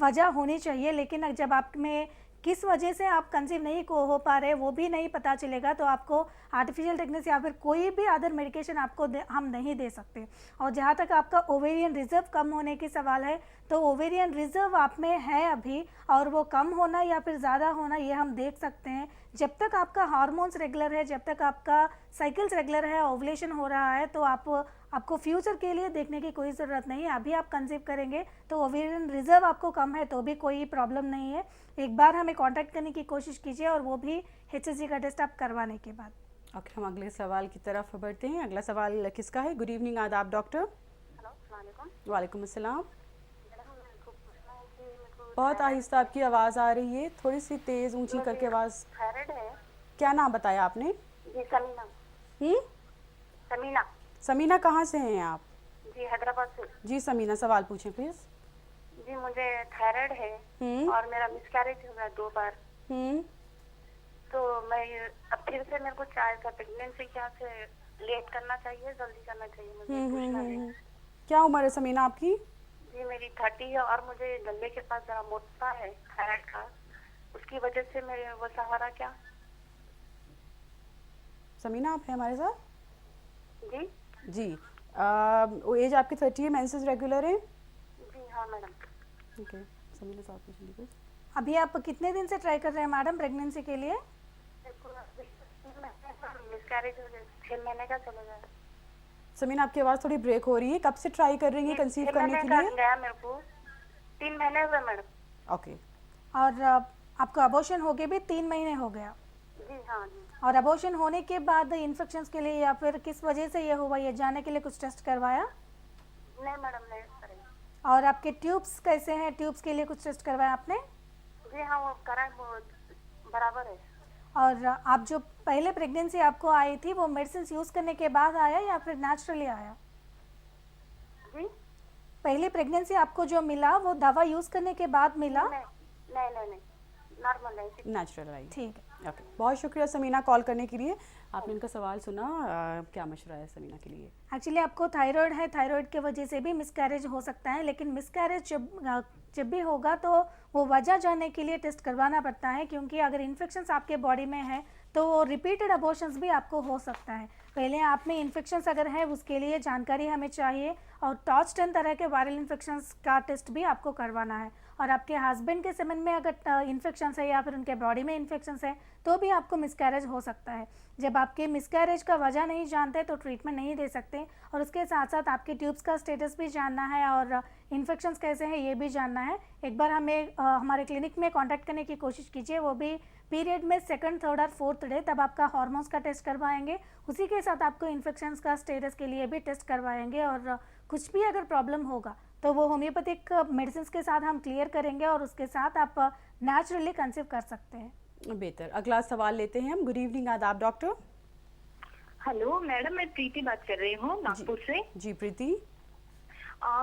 वजह होनी चाहिए। लेकिन जब आप में किस वजह से आप कंसीव नहीं हो पा रहे वो भी नहीं पता चलेगा तो आपको आर्टिफिशियल टेक्निक्स या फिर कोई भी अदर मेडिकेशन आपको हम नहीं दे सकते। और जहाँ तक आपका ओवेरियन रिजर्व कम होने की सवाल है तो ओवेरियन रिजर्व आप में है अभी और वो कम होना या फिर ज़्यादा होना ये हम देख सकते हैं। जब तक आपका हार्मोन्स रेगुलर है, जब तक आपका साइकिल्स रेगुलर है, ओवुलेशन हो रहा है तो आपको फ्यूचर के लिए देखने की कोई ज़रूरत नहीं है। अभी आप कंसीव करेंगे तो ओवेरियन रिजर्व आपको कम है तो भी कोई प्रॉब्लम नहीं है। एक बार हमें कांटेक्ट करने की कोशिश कीजिए और वो भी HSG का टेस्ट आप करवाने के बाद। ओके, हम अगले सवाल की तरफ बढ़ते हैं। अगला सवाल किसका है? गुड इवनिंग, आदाब डॉक्टर। हेलो अस्सलाम वालेकुम। वालेकुम अस्सलाम। बहुत आहिस्ता आपकी आवाज़ आ रही है, थोड़ी सी तेज़ ऊंची करके आवाज़। थायराइड है क्या नाम बताया आपने? जी, समीना। समीना समीना, कहाँ से हैं आप? जी हैदराबाद से। जी समीना, सवाल पूछें प्लीज़। जी मुझे थायराइड है और मेरा मिसकैरेज हुआ 2 बार। तो मैं अब फिर से मेरे को चाहे था प्रेगनेंसी क्या से लेट करना चाहिए जल्दी करना चाहिए, मुझे पूछना है। क्या उम्र है समीना आपकी? जी मेरी 30 है और मुझे गले के पास जरा मोटा है थायराइड का, उसकी वजह से मेरे वो सहारा क्या? समीना आप हैं हमारे साथ? जी जी एज आपकी 30 है, मेंसेस रेगुलर है? जी हाँ मैडम। ओके समीना साहब पूछिए कुछ। अभी आप कितने दिन से ट्राई कर रहे हैं मैडम प्रेगनेंसी के लिए? मिसकैरेज हो गया 6 महीने का चला गया। समीना आपकी आवाज़ थोड़ी ब्रेक हो रही है, कब से ट्राई कर रही हैं कंसीव करने के लिए? गया मेरे को 3 महीने हुए मैडम। ओके। और आपका अबॉर्शन हो गए भी 3 महीने हो गया? जी हाँ जी। और अबॉर्शन होने के बाद इन्फेक्शंस के लिए या फिर किस वजह से ये हुआ, ये जानने के लिए कुछ टेस्ट करवाया? नहीं मैडम, नहीं करेंगे। और आपके ट्यूब्स कैसे हैं, ट्यूब्स के लिए कुछ टेस्ट करवाया आपने? जी हाँ, वो करा, वो बराबर है। और आप जो पहले प्रेगनेंसी आपको आई थी वो मेडिसिन यूज़ करने के बाद आया या फिर नेचुरली आया? जी पहली प्रेगनेंसी आपको जो मिला वो दवा यूज़ करने के बाद मिला? नहीं, नॉर्मल है। नेचुरल आई। ठीक है। ओके, बहुत शुक्रिया समीना कॉल करने के लिए। आपने इनका सवाल सुना, क्या मशवरा है समीना के लिए? एक्चुअली आपको थायराइड है, थायराइड की वजह से भी मिसकैरेज हो सकता है, लेकिन मिसकैरेज जब भी होगा तो वो वजह जानने के लिए टेस्ट करवाना पड़ता है, क्योंकि अगर इन्फेक्शंस आपके बॉडी में है तो वो रिपीटेड अबॉर्शंस भी आपको हो सकता है। पहले आप में इन्फेक्शंस अगर है उसके लिए जानकारी हमें चाहिए, और टॉर्च 10 तरह के वायरल इन्फेक्शंस का टेस्ट भी आपको करवाना है। और आपके हस्बैंड के सेमेन में अगर इन्फेक्शंस है या फिर उनके बॉडी में इन्फेक्शंस है तो भी आपको मिसकैरेज हो सकता है। जब आपके मिसकैरेज का वजह नहीं जानते तो ट्रीटमेंट नहीं दे सकते, और उसके साथ साथ आपके ट्यूब्स का स्टेटस भी जानना है और इन्फेक्शंस कैसे हैं ये भी जानना है। एक बार हमें हमारे क्लिनिक में कांटेक्ट करने की कोशिश कीजिए, वो भी पीरियड में 2nd, 3rd और 4th डे, तब आपका हार्मोन्स का टेस्ट करवाएंगे। उसी के साथ आपको इन्फेक्शंस का स्टेटस के लिए भी टेस्ट करवाएंगे, और कुछ भी अगर प्रॉब्लम होगा तो वो होम्योपैथिक मेडिसिन के साथ हम क्लियर करेंगे, और उसके साथ आप नेचुरली कंसीव कर सकते हैं। बेहतर। अगला सवाल लेते हैं हम। गुड इवनिंग, आदाब डॉक्टर। हेलो मैडम, मैं प्रीति बात कर रही हूँ नागपुर से। जी प्रीति।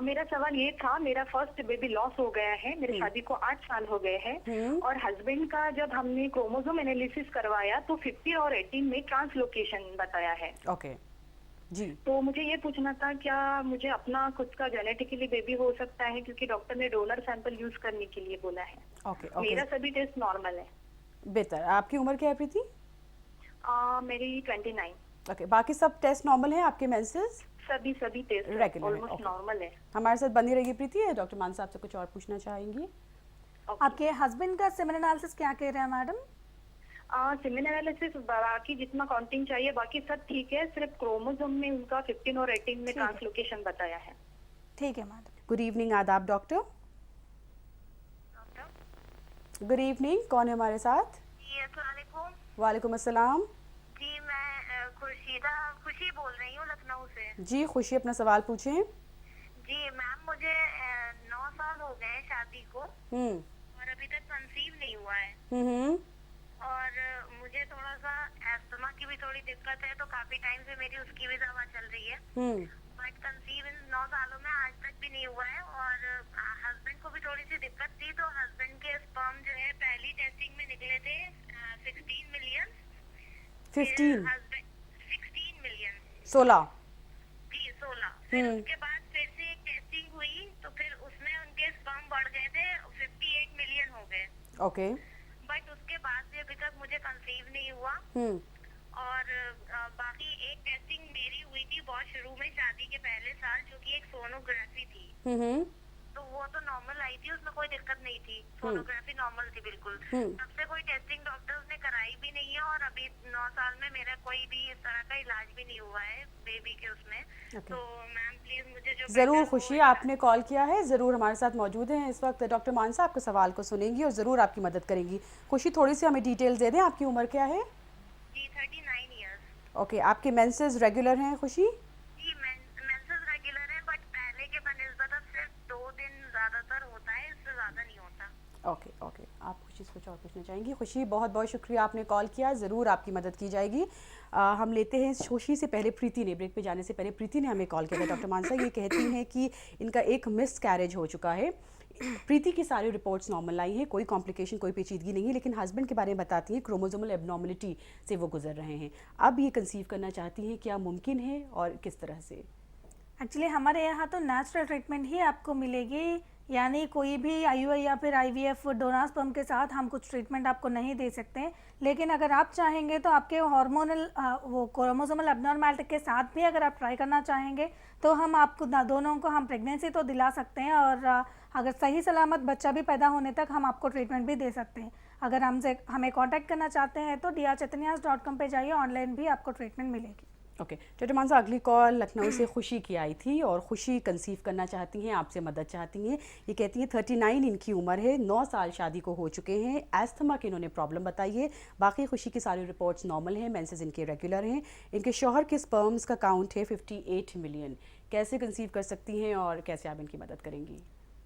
मेरा सवाल ये था, मेरा फर्स्ट बेबी लॉस हो गया है, मेरे शादी को 8 साल हो गए हैं, और हस्बैंड का जब हमने क्रोमोसोम एनालिसिस करवाया तो 50 और 18 में ट्रांसलोकेशन बताया है। ओके जी। तो मुझे ये पूछना था, क्या मुझे अपना खुद का जेनेटिकली बेबी हो सकता है, क्योंकि डॉक्टर ने डोनर सैंपल यूज करने के लिए बोला है। ओके ओके, मेरा सभी टेस्ट नॉर्मल है। बेहतर। आपकी उम्र क्या है प्रीति? मेरी 29। ओके, बाकी सब टेस्ट नॉर्मल है? आपके मेंसेस सभी टेस्ट रेगुलर है? ऑलमोस्ट नॉर्मल है। हमारे साथ बनी रहिए प्रीति। डॉक्टर मान साहब से कुछ और पूछना चाहेंगी? आपके हस्बैंड का सेमेन एनालिसिस क्या कह रहे हैं मैडम? सेमेन एनालिसिस बाकी जितना काउंटिंग चाहिए बाकी सब ठीक है, सिर्फ क्रोमोसोम में उनका 15 और 18 में ट्रांसलोकेशन बताया है। ठीक है मैडम। गुड इवनिंग, आदाब डॉक्टर। गुड इवनिंग, कौन है हमारे साथ? जी अस्सलाम वालेकुम। वालेकुम अस्सलाम। जी मैं खुशी बोल रही हूँ लखनऊ से। जी खुशी, अपना सवाल पूछें। जी मैम, मुझे 9 साल हो गए शादी को, और अभी तक कंसीव नहीं हुआ है। और मुझे थोड़ा सा एस्थमा की भी थोड़ी दिक्कत है, तो काफी टाइम से मेरी उसकी भी दवा चल रही है, बट कंसीव इन 9 सालों में आज तक भी नहीं हुआ है। और हस्बैंड को भी थोड़ी सी दिक्कत थी, तो हस्बैंड के स्पर्म जो है पहली टेस्टिंग में निकले थे 16 मिलियन। 15? 16 मिलियन। 16 जी 16। फिर उसके बाद फिर से एक टेस्टिंग हुई, तो फिर उसमें उनके स्पर्म बढ़ गए थे, 58 मिलियन हो गए। ओके। बट उसके बाद से अभी तक मुझे कंसीव नहीं हुआ। और बाकी एक टेस्टिंग मेरी हुई थी बहुत शुरू में शादी के पहले साल, जो कि एक सोनोग्राफी थी। तो वो तो नॉर्मल आई थी, उसमें कोई दिक्कत नहीं थी, सोनोग्राफी नॉर्मल थी बिल्कुल। तब से कोई टेस्टिंग डॉक्टर्स ने कराई भी नहीं है, और अभी 9 साल में मेरा कोई भी इस तरह का इलाज भी नहीं हुआ है बेबी के उसमें। तो मैम प्लीज मुझे जो ज़रूर खुशी, आपने कॉल किया है, ज़रूर हमारे साथ मौजूद हैं इस वक्त डॉक्टर मानसा, आपके सवाल को सुनेंगी और ज़रूर आपकी मदद करेंगी। खुशी, थोड़ी सी हमें डिटेल्स दे दें, आपकी उम्र क्या है? जी 39 ईयर्स। ओके, आपके मेंसेस रेगुलर हैं खुशी? जी मेंसेस रेगुलर है, बट पहले के बनिस्बत सिर्फ 2 दिन ज्यादातर होता है, इससे ज्यादा नहीं होता। ओके ओके, आप खुशी से कुछ और पूछना चाहेंगी? खुशी, बहुत बहुत शुक्रिया, आपने कॉल किया, ज़रूर आपकी मदद की जाएगी। हम लेते हैं खुशी से पहले प्रीति ने, ब्रेक पे जाने से पहले प्रीति ने हमें कॉल किया था। डॉक्टर मानसा ये कहती हैं कि इनका एक मिस कैरेज हो चुका है। प्रीति की सारी रिपोर्ट्स नॉर्मल आई हैं, कोई कॉम्प्लिकेशन, कोई पेचीदगी नहीं है, लेकिन हस्बैंड के बारे में बताती हैं क्रोमोसोमल एबनॉर्मलिटी से वो गुजर रहे हैं। अब ये कंसीव करना चाहती हैं, क्या मुमकिन है और किस तरह से? एक्चुअली हमारे यहाँ तो नेचुरल ट्रीटमेंट ही आपको मिलेगी, यानी कोई भी IUI या फिर IVF डोनर स्पर्म के साथ हम कुछ ट्रीटमेंट आपको नहीं दे सकते। लेकिन अगर आप चाहेंगे तो आपके हार्मोनल वो क्रोमोसोमल एबनॉर्मलिटी के साथ भी अगर आप ट्राई करना चाहेंगे तो हम आपको दोनों को हम प्रेगनेंसी तो दिला सकते हैं, और अगर सही सलामत बच्चा भी पैदा होने तक हम आपको ट्रीटमेंट भी दे सकते हैं। अगर हमें कांटेक्ट करना चाहते हैं तो drchetnias.com पे जाइए, ऑनलाइन भी आपको ट्रीटमेंट मिलेगी। ओके डॉक्टर मानसा, अगली कॉल लखनऊ से खुशी की आई थी और खुशी कंसीव करना चाहती हैं, आपसे मदद चाहती हैं। ये कहती हैं 39 इनकी उम्र है, 9 साल शादी को हो चुके हैं, एस्थमा की इन्होंने प्रॉब्लम बताई है। बाकी खुशी की सारी रिपोर्ट्स नॉर्मल हैं, मेंसेस इनके रेगुलर हैं। इनके शौहर के स्पर्म्स का काउंट है 58 मिलियन। कैसे कंसीव कर सकती हैं और कैसे आप इनकी मदद करेंगी?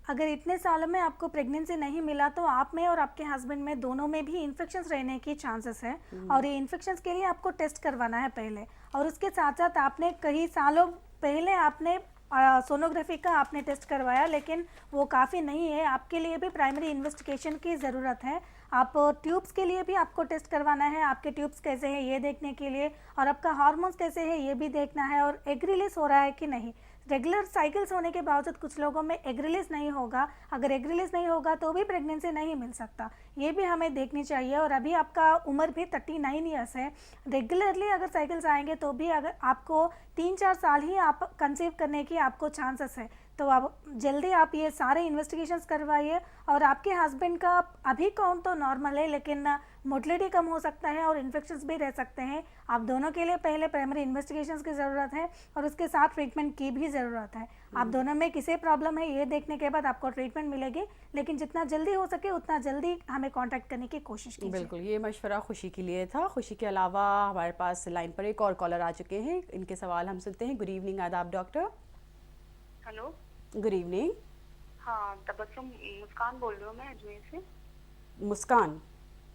अगर इतने सालों में आपको प्रेगनेंसी नहीं मिला तो आप में और आपके हस्बैंड में दोनों में भी इन्फेक्शंस रहने की चांसेस है, और ये इन्फेक्शंस के लिए आपको टेस्ट करवाना है पहले। और उसके साथ साथ आपने कई सालों पहले आपने सोनोग्राफी का आपने टेस्ट करवाया, लेकिन वो काफ़ी नहीं है। आपके लिए भी प्राइमरी इन्वेस्टिगेशन की ज़रूरत है। आप ट्यूब्स के लिए भी आपको टेस्ट करवाना है, आपके ट्यूब्स कैसे हैं ये देखने के लिए, और आपका हार्मोन्स कैसे है ये भी देखना है, और एग रिलीज हो रहा है कि नहीं। रेगुलर साइकिल्स होने के बावजूद कुछ लोगों में एग रिलीज नहीं होगा। अगर एग रिलीज नहीं होगा तो भी प्रेगनेंसी नहीं मिल सकता, ये भी हमें देखनी चाहिए। और अभी आपका उम्र भी 39 ईयर्स है। रेगुलरली अगर साइकिल्स आएंगे तो भी अगर आपको 3-4 साल ही आप कंसीव करने की आपको चांसेस है। तो आप जल्दी आप ये सारे इन्वेस्टिगेशंस करवाइए। और आपके हस्बैंड का अभी काउंट तो नॉर्मल है, लेकिन मोटिलिटी कम हो सकता है और इन्फेक्शंस भी रह सकते हैं। आप दोनों के लिए पहले प्राइमरी इन्वेस्टिगेशंस की ज़रूरत है और उसके साथ ट्रीटमेंट की भी ज़रूरत है। आप दोनों में किसी प्रॉब्लम है ये देखने के बाद आपको ट्रीटमेंट मिलेगी, लेकिन जितना जल्दी हो सके उतना जल्दी हमें कॉन्टैक्ट करने की कोशिश कीजिए। बिल्कुल, ये मशवरा खुशी के लिए था। खुशी के अलावा हमारे पास लाइन पर एक और कॉलर आ चुके हैं, इनके सवाल हम सुनते हैं। गुड इवनिंग, आदाब डॉक्टर। Hello, good evening. हाँ तबस्सुम मुस्कान बोल रही हूँ मैं अजमेर से। मुस्कान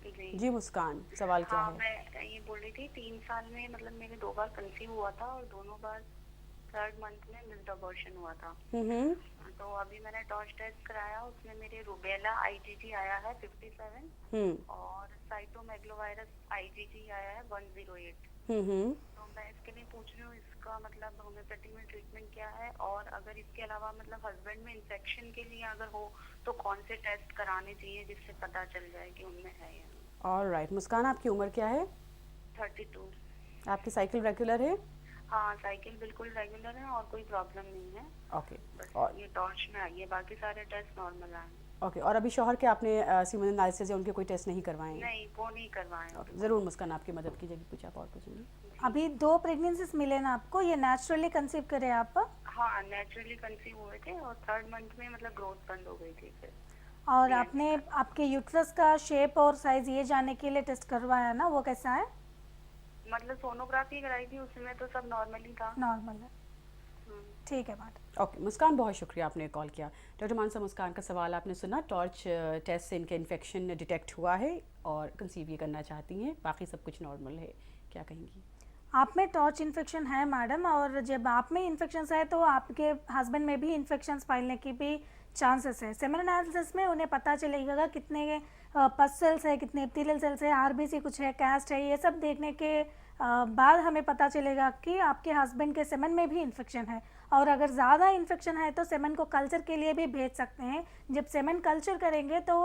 जी जी, मुस्कान, सवाल क्या हाँ, है? मैं ये बोल रही थी 3 साल में मतलब मेरे 2 बार कंसीव हुआ था और दोनों बार 3rd मंथ में मिस्ड अबॉर्शन हुआ था। तो अभी मैंने टॉर्च टेस्ट कराया, उसमें मेरे रूबेला आईजीजी आया है 57 और साइटोमेगलोवायरस आईजीजी आया है 108। तो मैं इसके लिए पूछ रही हूँ इसका मतलब होम्योपैथी में ट्रीटमेंट क्या है, और अगर इसके अलावा मतलब हस्बैंड में इन्फेक्शन के लिए अगर हो तो कौन से टेस्ट कराने चाहिए जिससे पता चल जाए कि उनमें है या नहीं। ऑलराइट, मुस्कान आपकी उम्र क्या है? 32। आपकी साइकिल रेगुलर है? हाँ साइकिल बिल्कुल रेगुलर है और कोई प्रॉब्लम नहीं है। ओके। बस और ये टॉर्च में आई है, बाकी सारे टेस्ट नॉर्मल आए हैं। ओके, और अभी शौहर के आपने सीमेन एनालिसिस या उनके कोई टेस्ट नहीं करवाए हैं? नहीं वो नहीं करवाए हैं। ज़रूर मुस्कान आपकी मदद कीजिएगी। कुछ आप और पूछेंगे? अभी 2 प्रेगनेंसीज मिले ना आपको, ये नेचुरली कंसीव करे आप? हाँ नेचुरली कंसीव हुए थे और 3rd मंथ में मतलब ग्रोथ बंद हो गई थी फिर। और आपने आपके यूट्रस का शेप और साइज ये जानने के लिए टेस्ट करवाया ना, वो कैसा है? मतलब सोनोग्राफी कराई थी उसमें तो सब नॉर्मल ही था। नॉर्मल है, ठीक है बात। ओके मुस्कान, बहुत शुक्रिया आपने कॉल किया। डॉक्टर मानसा, मुस्कान का सवाल आपने सुना। टॉर्च टेस्ट से इनके इन्फेक्शन डिटेक्ट हुआ है और कंसीव ये करना चाहती हैं, बाकी सब कुछ नॉर्मल है। क्या कहेंगी? आप में टॉर्च इन्फेक्शन है मैडम, और जब आप में इन्फेक्शन है तो आपके हस्बैंड में भी इन्फेक्शन फैलने की भी चांसेस है। सेमेन एनालिसिस में उन्हें पता चलेगा कितने पस सेल्स है, कितने एपिथेलियल सेल्स है, आरबीसी कुछ है, कैस्ट है, ये सब देखने के बाद हमें पता चलेगा कि आपके हस्बैंड के सेमन में भी इन्फेक्शन है। और अगर ज़्यादा इन्फेक्शन है तो सेमन को कल्चर के लिए भी भेज सकते हैं। जब सेमन कल्चर करेंगे तो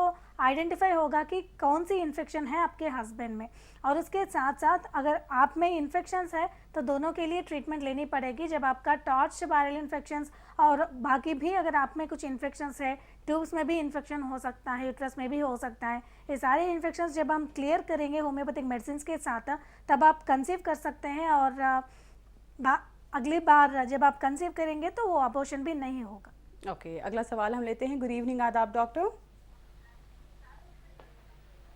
आइडेंटिफाई होगा कि कौन सी इन्फेक्शन है आपके हस्बैंड में। और उसके साथ साथ अगर आप में इन्फेक्शंस है तो दोनों के लिए ट्रीटमेंट लेनी पड़ेगी। जब आपका टॉर्च वायरल इन्फेक्शंस और बाकी भी अगर आप में कुछ इन्फेक्शंस है, ट्यूब्स में भी इन्फेक्शन हो सकता है, यूट्रस में भी हो सकता है, ये सारे इन्फेक्शंस जब हम क्लियर करेंगे होम्योपैथिक मेडिसिन के साथ तब आप कंसीव कर सकते हैं। और अगली बार जब आप कंसीव करेंगे तो वो अबॉर्शन भी नहीं होगा। ओके, अगला सवाल हम लेते हैं। गुड इवनिंग, आदाब डॉक्टर।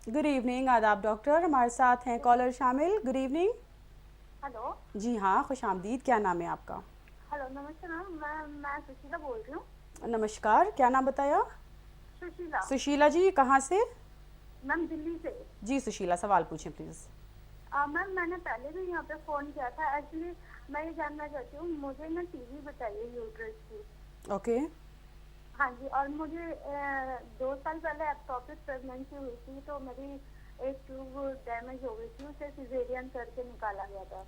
गुड इवनिंग, आदाब डॉक्टर। हमारे साथ हैं कॉलर शामिल। Good evening. हेलो जी हाँ, खुश आमदीद। क्या नाम है आपका? हेलो नमस्ते मैम, मैं सुशीला बोल रही हूँ। नमस्कार, क्या नाम बताया? सुशीला। सुशीला जी, कहाँ से? मैम दिल्ली से। जी सुशीला, सवाल पूछें प्लीज़। मैम मैंने पहले भी यहाँ पे फ़ोन किया था। एक्चुअली मैं ये जानना चाहती हूँ, मुझे ना टीवी बताइए यूट्रस की। ओके। हाँ जी, और मुझे 2 साल पहले एक्टोपिक प्रेगनेंसी हुई थी तो मेरी एक ट्यूब डैमेज हो गई थी, उसे सिजेरियन करके निकाला गया था।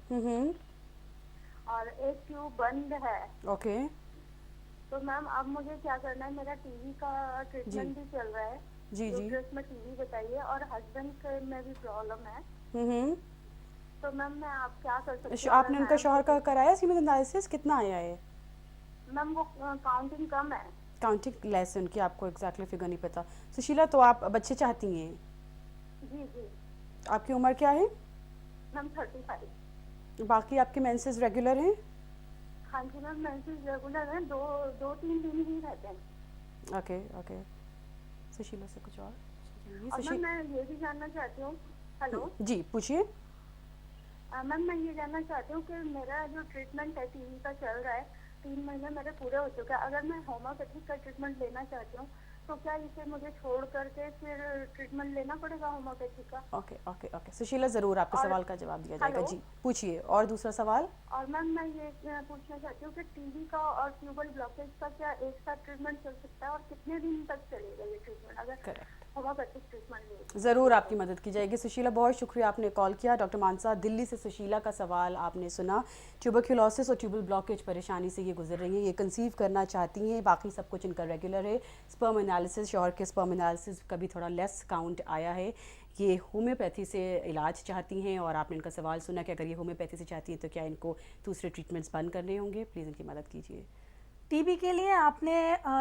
और एक ट्यूब बंद है। ओके। तो मैम अब मुझे क्या करना है? मेरा टीवी का ट्रीटमेंट भी चल रहा है। जी जी। यूट्रस में टीवी बताइए और हस्बैंड में भी प्रॉब्लम है। तो मैम मैं आप क्या कर सकती हूँ? आपने उनका शौहर का कराया सीमेन एनालिसिस? कितना आया है? मैम वो काउंटिंग कम है। काउंटिंग लेस है उनकी, आपको एग्जैक्टली फिगर नहीं पता। सुशीला, तो आप बच्चे चाहती हैं? जी जी। आपकी उम्र क्या है? मैम 35। बाकी आपके मेंसेस रेगुलर हैं? हाँ जी मैम, मेंसेस रेगुलर है, दो तीन दिन ही रहते हैं। Okay okay. सुशीला से कुछ और चाहिए? और मैम मैं ये भी जानना चाहती हूँ, हेलो जी पूछिए। मैम मैं ये जानना चाहती हूँ कि मेरा जो ट्रीटमेंट है टीबी का चल रहा है, 3 महीने मेरे पूरे हो चुके हैं। अगर मैं होम्योपैथिक का ट्रीटमेंट लेना चाहती हूँ तो क्या इसे मुझे छोड़ करके फिर ट्रीटमेंट लेना पड़ेगा होम्योपैथिक का? ओके ओके ओके सुशीला, ज़रूर आपके सवाल का जवाब दिया जाएगा। हेलो? जी पूछिए। और दूसरा सवाल? और मैम मैं ये पूछना चाहती हूँ कि टीबी का और ट्यूबल ब्लॉकेज का क्या एक साथ ट्रीटमेंट चल सकता है, और कितने दिन तक चलेगा ये ट्रीटमेंट अगर करेक्ट, होम्योपैथिक ट्रीटमेंट ले? ज़रूर आपकी मदद की जाएगी। सुशीला, बहुत शुक्रिया आपने कॉल किया। डॉक्टर मानसा, दिल्ली से सुशीला का सवाल आपने सुना। ट्यूबरक्यूलोसिस और ट्यूबल ब्लॉकेज परेशानी से ये गुजर रही हैं, ये कंसीव करना चाहती हैं, बाकी सब कुछ इनका रेगुलर है। स्पर्म एनालिसिस, शौहर के स्पर्म एनालिसिस का भी थोड़ा लेस काउंट आया है। ये होम्योपैथी से इलाज चाहती हैं और आपने इनका सवाल सुना कि अगर ये होम्योपैथी से चाहती हैं तो क्या इनको दूसरे ट्रीटमेंट्स बंद करने होंगे। प्लीज़ इनकी मदद कीजिए। टीबी के लिए आपने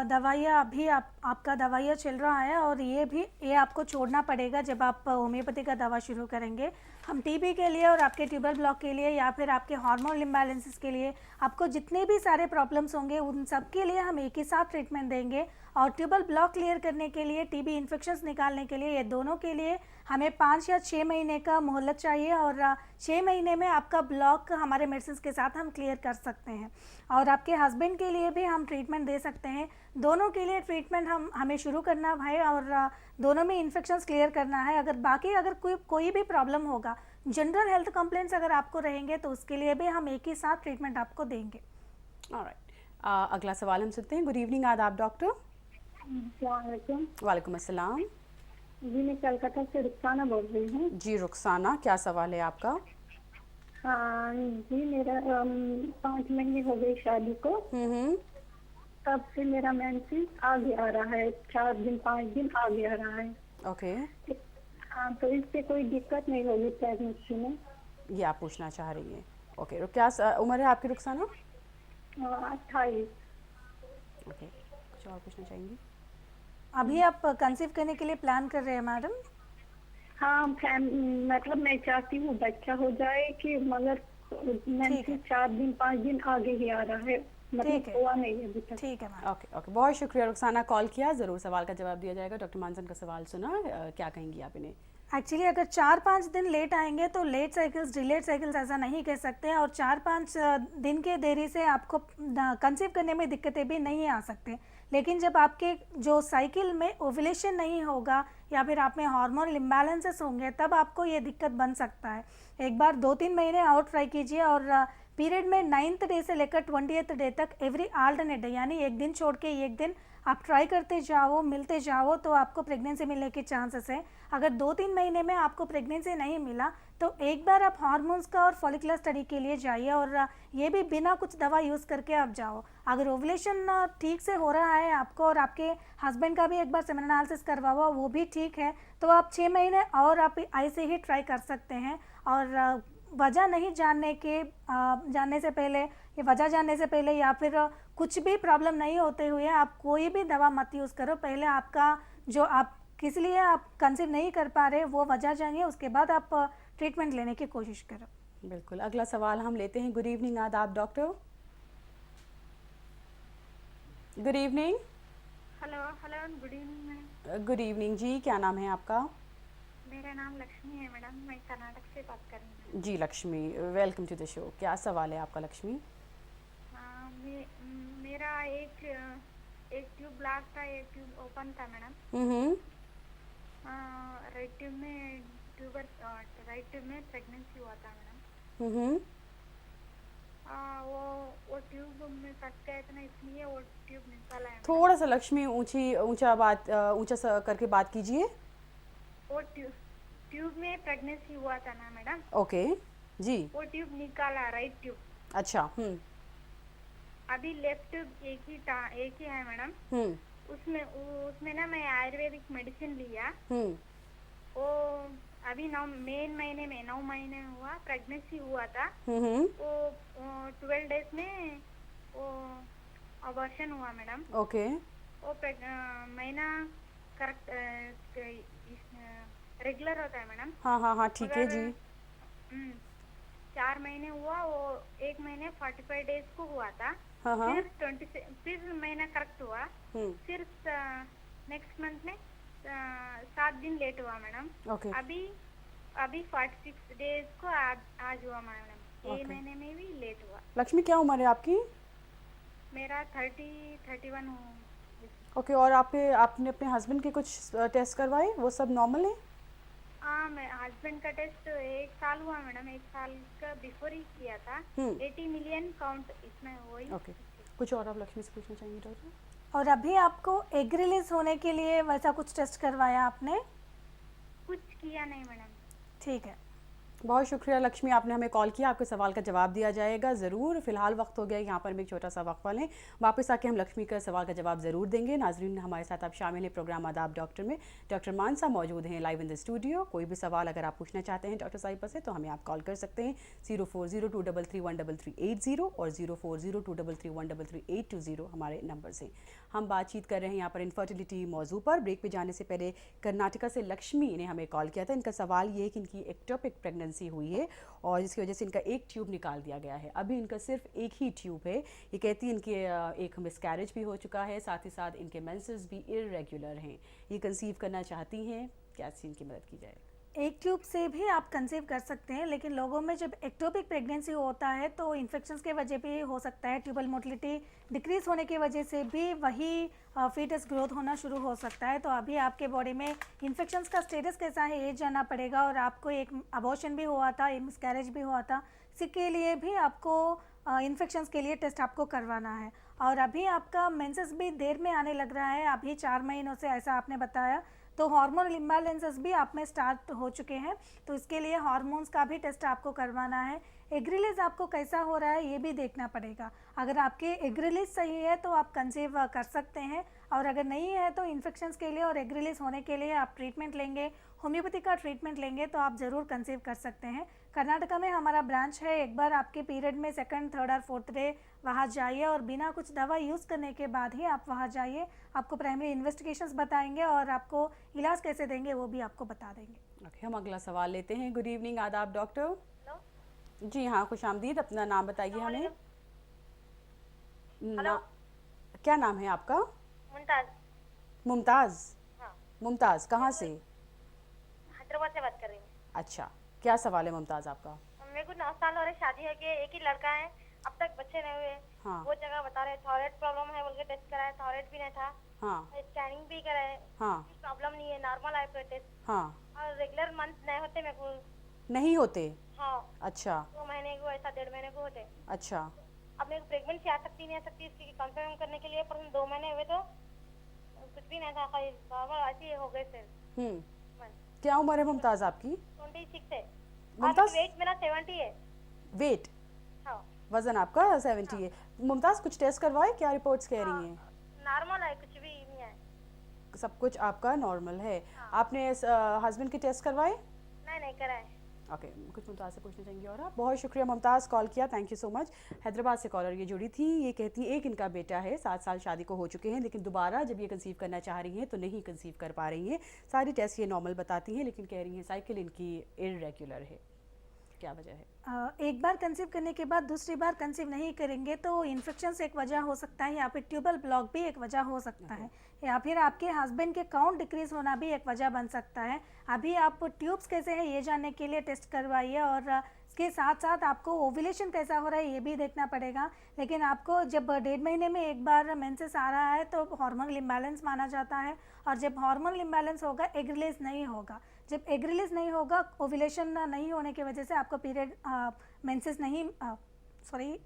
दवाइयाँ अभी आपका दवाइयाँ चल रहा है, और ये आपको छोड़ना पड़ेगा जब आप होम्योपैथी का दवा शुरू करेंगे। हम टीबी के लिए और आपके ट्यूबल ब्लॉक के लिए या फिर आपके हार्मोनल इम्बैलेंसेस के लिए आपको जितने भी सारे प्रॉब्लम्स होंगे उन सब के लिए हम एक ही साथ ट्रीटमेंट देंगे। और ट्यूबल ब्लॉक क्लियर करने के लिए, टीबी इन्फेक्शंस निकालने के लिए, ये दोनों के लिए हमें 5 या 6 महीने का मोहलत चाहिए, और 6 महीने में आपका ब्लॉक हमारे मेडिसिन के साथ हम क्लियर कर सकते हैं। और आपके हस्बैंड के लिए भी हम ट्रीटमेंट दे सकते हैं। दोनों के लिए ट्रीटमेंट हमें शुरू करना है, और दोनों में इन्फेक्शंस क्लियर करना है। अगर कोई भी प्रॉब्लम होगा, जनरल हेल्थ कंप्लेंट्स अगर आपको रहेंगे तो उसके लिए भी हम एक ही साथ ट्रीटमेंट आपको देंगे। ऑलराइट, अगला सवाल हम सुनते हैं। गुड इवनिंग, आदाब डॉक्टर। वालेकुम अस्सलाम। जी मैं कलकत्ता से रुखसाना बोल रही हूँ। जी रुखसाना, क्या सवाल है आपका? हाँ जी, मेरा 5 महीने हो गए शादी को। तब से मेरा मेंसेस आगे आ रहा है, 4 दिन 5 दिन आगे आ रहा है। ओके, हाँ, तो इससे कोई दिक्कत नहीं होगी प्रेगनेंसी में? ये आप पूछना चाह रही हैं। ओके, क्या उम्र है आपकी रुखसाना? 28। ओके, कुछ और पूछना चाहेंगी? अभी आप कंसीव करने के लिए प्लान कर रहे हैं मैडम? हाँ, मतलब मैं चाहती हूँ बच्चा हो जाए कि, मगर मेंसेस 4 दिन 5 दिन आगे ही आ रहा है, मतलब हुआ नहीं है अभी तक। ठीक है मैडम। ओके ओके, बहुत शुक्रिया रुखसाना, कॉल किया। ज़रूर सवाल का जवाब दिया जाएगा। डॉक्टर मानसन का सवाल सुना, क्या कहेंगी आप इन्हें? एक्चुअली अगर 4-5 दिन लेट आएंगे तो लेट साइकिल्स, डिलेड साइकिल्स ऐसा नहीं कह सकते हैं, और 4-5 दिन के देरी से आपको कंसीव करने में दिक्कतें भी नहीं आ सकते। लेकिन जब आपके जो साइकिल में ओव्यूलेशन नहीं होगा या फिर आप में हार्मोनल इम्बैलेंसेस होंगे, तब आपको ये दिक्कत बन सकता है। एक बार 2-3 महीने और ट्राई कीजिए, और पीरियड में 9th डे से लेकर 20th डे तक एवरी अल्टरनेट डे, यानी एक दिन छोड़ के एक दिन आप ट्राई करते जाओ, मिलते जाओ, तो आपको प्रेगनेंसी मिलने के चांसेस हैं। अगर 2-3 महीने में आपको प्रेगनेंसी नहीं मिला तो एक बार आप हार्मोन्स का और फॉलिकुलर स्टडी के लिए जाइए, और ये भी बिना कुछ दवा यूज़ करके आप जाओ। अगर ओवुलेशन ठीक से हो रहा है आपको, और आपके हस्बैंड का भी एक बार सेमेन एनालिसिस करवाओ, वो भी ठीक है, तो आप 6 महीने और आप ऐसे ही ट्राई कर सकते हैं। और वजह नहीं जानने से पहले, ये वजह जानने से पहले या फिर कुछ भी प्रॉब्लम नहीं होते हुए आप कोई भी दवा मत यूज़ करो। पहले आपका जो आप किस लिए आप कंसीव नहीं कर पा रहे वो वजह जानिए, उसके बाद आप ट्रीटमेंट लेने की कोशिश करो। बिल्कुल, अगला सवाल हम लेते हैं। गुड इवनिंग, आदाब doctor. Good evening. Hello hello, good evening ma'am. Good evening ji, क्या नाम है आपका? मेरा नाम लक्ष्मी है मैडम, मैं कर्नाटक से बात कर रही हूँ। जी Lakshmi, welcome to the show. क्या सवाल है आपका लक्ष्मी? मेरा एक ट्यूब ब्लॉक था, एक ट्यूब ओपन था मैडम। राइट ट्यूब में प्रेगनेंसी हुआ था मैडम। वो ट्यूब में फंस गया था ना, इसलिए वो ट्यूब निकाला है। थोड़ा सा लक्ष्मी ऊंचा करके बात कीजिए। वो ट्यूब में प्रेगनेंसी हुआ था ना मैडम। ओके जी। वो ट्यूब निकाला, राइट ट्यूब। अच्छा। अभी लेफ्ट ट्यूब एक ही है मैडम। उसमें ना मैं आयुर्वेदिक मेडिसिन लिया। वो अभी 9 महीने में 9 महीने हुआ, प्रेगनेंसी हुआ था। वो 12 डेज में वो अबॉर्शन हुआ मैडम। ओके। वो महीना करेक्ट रेगुलर होता है मैडम। हाँ, ठीक है जी। 4 महीने हुआ, वो 1 महीने 45 डेज को हुआ था। हाँ हाँ फिर महीना करेक्ट हुआ। फिर नेक्स्ट मंथ में 7 दिन लेट हुआ मैडम। ओके अभी 46 डेज को आज हुआ मैडम। ये महीने में भी लेट हुआ। लक्ष्मी, क्या उम्र है आपकी? मेरा 31 हूँ। ओके, और आपने अपने हस्बैंड के कुछ टेस्ट करवाए, वो सब नॉर्मल है? हाँ, मैं हस्बैंड का टेस्ट 1 साल हुआ मैडम। 1 साल का बिफोर ही किया था। 80 मिलियन काउंट इसमें वही। ओके, कुछ और आप लक्ष्मी से पूछना चाहेंगे डॉक्टर? और अभी आपको एग रिलीज होने के लिए वैसा कुछ टेस्ट करवाया आपने? कुछ किया नहीं मैडम। ठीक है, बहुत शुक्रिया लक्ष्मी, आपने हमें कॉल किया। आपके सवाल का जवाब दिया जाएगा ज़रूर। फिलहाल वक्त हो गया, यहाँ पर हम एक छोटा सा वक्फा लें, वापस आके हम लक्ष्मी का सवाल का जवाब ज़रूर देंगे। नाजरीन, हमारे साथ आप शामिल हैं प्रोग्राम आदाब डॉक्टर में। डॉक्टर मानसा मौजूद हैं लाइव इन द स्टूडियो। कोई भी सवाल अगर आप पूछना चाहते हैं डॉक्टर साहिबा से तो हमें आप कॉल कर सकते हैं 0402331330 और 0402331330 हमारे नंबर से। हम बातचीत कर रहे हैं यहाँ पर इनफर्टिलिटी मौजू पर। ब्रेक पे जाने से पहले कर्नाटका से लक्ष्मी ने हमें कॉल किया था। इनका सवाल ये है कि इनकी एक्टोपिक प्रेगनेंसी हुई है और जिसकी वजह से इनका एक ट्यूब निकाल दिया गया है। अभी इनका सिर्फ एक ही ट्यूब है। ये कहती है इनके एक मिसकैरेज भी हो चुका है, साथ ही साथ इनके मेंसेस भी इरेगुलर हैं। ये कंसीव करना चाहती हैं, कैसे इनकी मदद की जाए? एक ट्यूब से भी आप कंसीव कर सकते हैं, लेकिन लोगों में जब एक्टोपिक प्रेगनेंसी होता है तो इन्फेक्शंस के वजह भी हो सकता है। ट्यूबल मोटिलिटी डिक्रीज होने की वजह से भी वही फीटस ग्रोथ होना शुरू हो सकता है। तो अभी आपके बॉडी में इन्फेक्शंस का स्टेटस कैसा है ये जानना पड़ेगा। और आपको एक अबॉर्शन भी हुआ था, एक मिसकैरेज भी हुआ था, इसके लिए भी आपको इन्फेक्शंस के लिए टेस्ट आपको करवाना है। और अभी आपका मेंसेस भी देर में आने लग रहा है, अभी 4 महीनों से ऐसा आपने बताया, तो हार्मोनल इम्बैलेंसेस भी आप में स्टार्ट हो चुके हैं। तो इसके लिए हार्मोन्स का भी टेस्ट आपको करवाना है। एग रिलीज आपको कैसा हो रहा है ये भी देखना पड़ेगा। अगर आपके एग रिलीज सही है तो आप कंसीव कर सकते हैं, और अगर नहीं है तो इन्फेक्शंस के लिए और एग रिलीज होने के लिए आप ट्रीटमेंट लेंगे, होम्योपैथी का ट्रीटमेंट लेंगे तो आप ज़रूर कंसीव कर सकते हैं। कर्नाटका में हमारा ब्रांच है। एक बार आपके पीरियड में 2nd, 3rd और 4th डे वहाँ जाइए और बिना कुछ दवा यूज़ करने के बाद ही आप वहाँ जाइए। आपको प्राइमरी इन्वेस्टिगेशंस बताएंगे और आपको इलाज कैसे देंगे वो भी आपको बता देंगे। ओके, हम अगला सवाल लेते हैं। गुड इवनिंग, आदाब डॉक्टर। जी हाँ, खुश आमदीद। अपना नाम बताइए हमें। क्या नाम है आपका? मुमताज। मुमताज? हाँ। मुमताज कहाँ से? हैदराबाद से बात कर रही हूँ। अच्छा, क्या सवाल है मुमताज आपका? मेरे को 9 साल हो रहे शादी है कि एक ही लड़का है, अब तक बच्चे नहीं हुए। हाँ। वो जगह बता रहे थायराइड प्रॉब्लम है बोल के टेस्ट कराया, थायराइड भी नहीं था। हाँ। स्कैनिंग भी कराए। हाँ। प्रॉब्लम नहीं है, नॉर्मल है टेस्ट। हाँ। और रेगुलर मंथ नहीं होते मेरे को। नहीं होते? हाँ। अच्छा। 2 महीने को ऐसा 1.5 महीने को होते। अच्छा। अब मेरे को प्रेगनेंसी आ सकती नहीं आ सकती इसकी कंफर्म करने के लिए, पर 2 महीने हुए तो कुछ भी नहीं था, खाली नॉर्मल ऐसे हो गए फिर। क्या उम्र है मुमताज आपकी? 26 है। मुमताज, वेट मेरा 70 है। वेट? हाँ। वजन आपका 70 है। मुमताज, कुछ टेस्ट करवाए? क्या रिपोर्ट्स कह रही हैं? नॉर्मल है, कुछ भी नहीं है। सब कुछ आपका नॉर्मल है। आपने हस्बैंड के टेस्ट करवाए? नहीं कराए। ओके, कुछ मुमताज से पूछना चाहेंगे और आप? बहुत शुक्रिया मुमताज़, कॉल किया, thank you so much. Hyderabad से कॉलर ये जुड़ी थी। ये कहती है एक इनका बेटा है, 7 साल शादी को हो चुके हैं, लेकिन दोबारा जब ये कंसीव करना चाह रही हैं तो नहीं कंसीव कर पा रही हैं। सारी टेस्ट ये नॉर्मल बताती हैं, लेकिन कह रही हैं साइकिल इनकी इरेगुलर है। क्या वजह है? एक बार कंसीव करने के बाद दूसरी बार कंसीव नहीं करेंगे तो इन्फेक्शन एक वजह हो सकता है, या फिर ट्यूबल ब्लॉक भी एक वजह हो सकता है, या फिर आपके हस्बैंड के काउंट डिक्रीज होना भी एक वजह बन सकता है। अभी आप ट्यूब्स कैसे हैं ये जानने के लिए टेस्ट करवाइए, और इसके साथ साथ आपको ओव्यूलेशन कैसा हो रहा है ये भी देखना पड़ेगा। लेकिन आपको जब 1.5 महीने में एक बार मेंसेस आ रहा है तो हार्मोनल इम्बैलेंस माना जाता है, और जब हार्मोनल इम्बैलेंस होगा एग रिलीज नहीं होगा। जब एग रिलीज नहीं होगा, ओव्यूलेशन नहीं होने की वजह से आपको पीरियड मेंसेस नहीं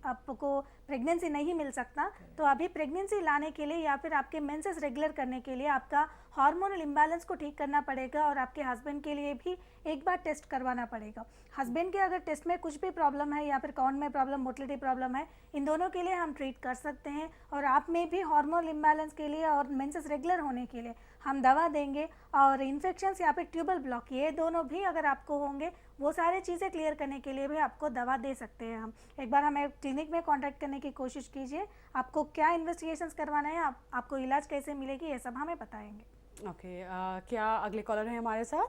आपको प्रेगनेंसी नहीं मिल सकता। तो अभी प्रेगनेंसी लाने के लिए या फिर आपके मेंसेस रेगुलर करने के लिए आपका हार्मोनल इम्बैलेंस को ठीक करना पड़ेगा, और आपके हस्बैंड के लिए भी एक बार टेस्ट करवाना पड़ेगा। हस्बैंड के अगर टेस्ट में कुछ भी प्रॉब्लम है, या फिर काउंट में प्रॉब्लम, मोटिलिटी प्रॉब्लम है, इन दोनों के लिए हम ट्रीट कर सकते हैं। और आप में भी हार्मोनल इम्बैलेंस के लिए और मेंसेस रेगुलर होने के लिए हम दवा देंगे। और इन्फेक्शंस या फिर ट्यूबल ब्लॉक, ये दोनों भी अगर आपको होंगे, वो सारी चीज़ें क्लियर करने के लिए भी आपको दवा दे सकते हैं हम। एक बार हमें क्लिनिक में कांटेक्ट करने की कोशिश कीजिए। आपको क्या इन्वेस्टिगेशंस करवाना है, आपको इलाज कैसे मिलेगी, ये सब हमें बताएंगे। ओके, क्या अगले कॉलर हैं हमारे साथ?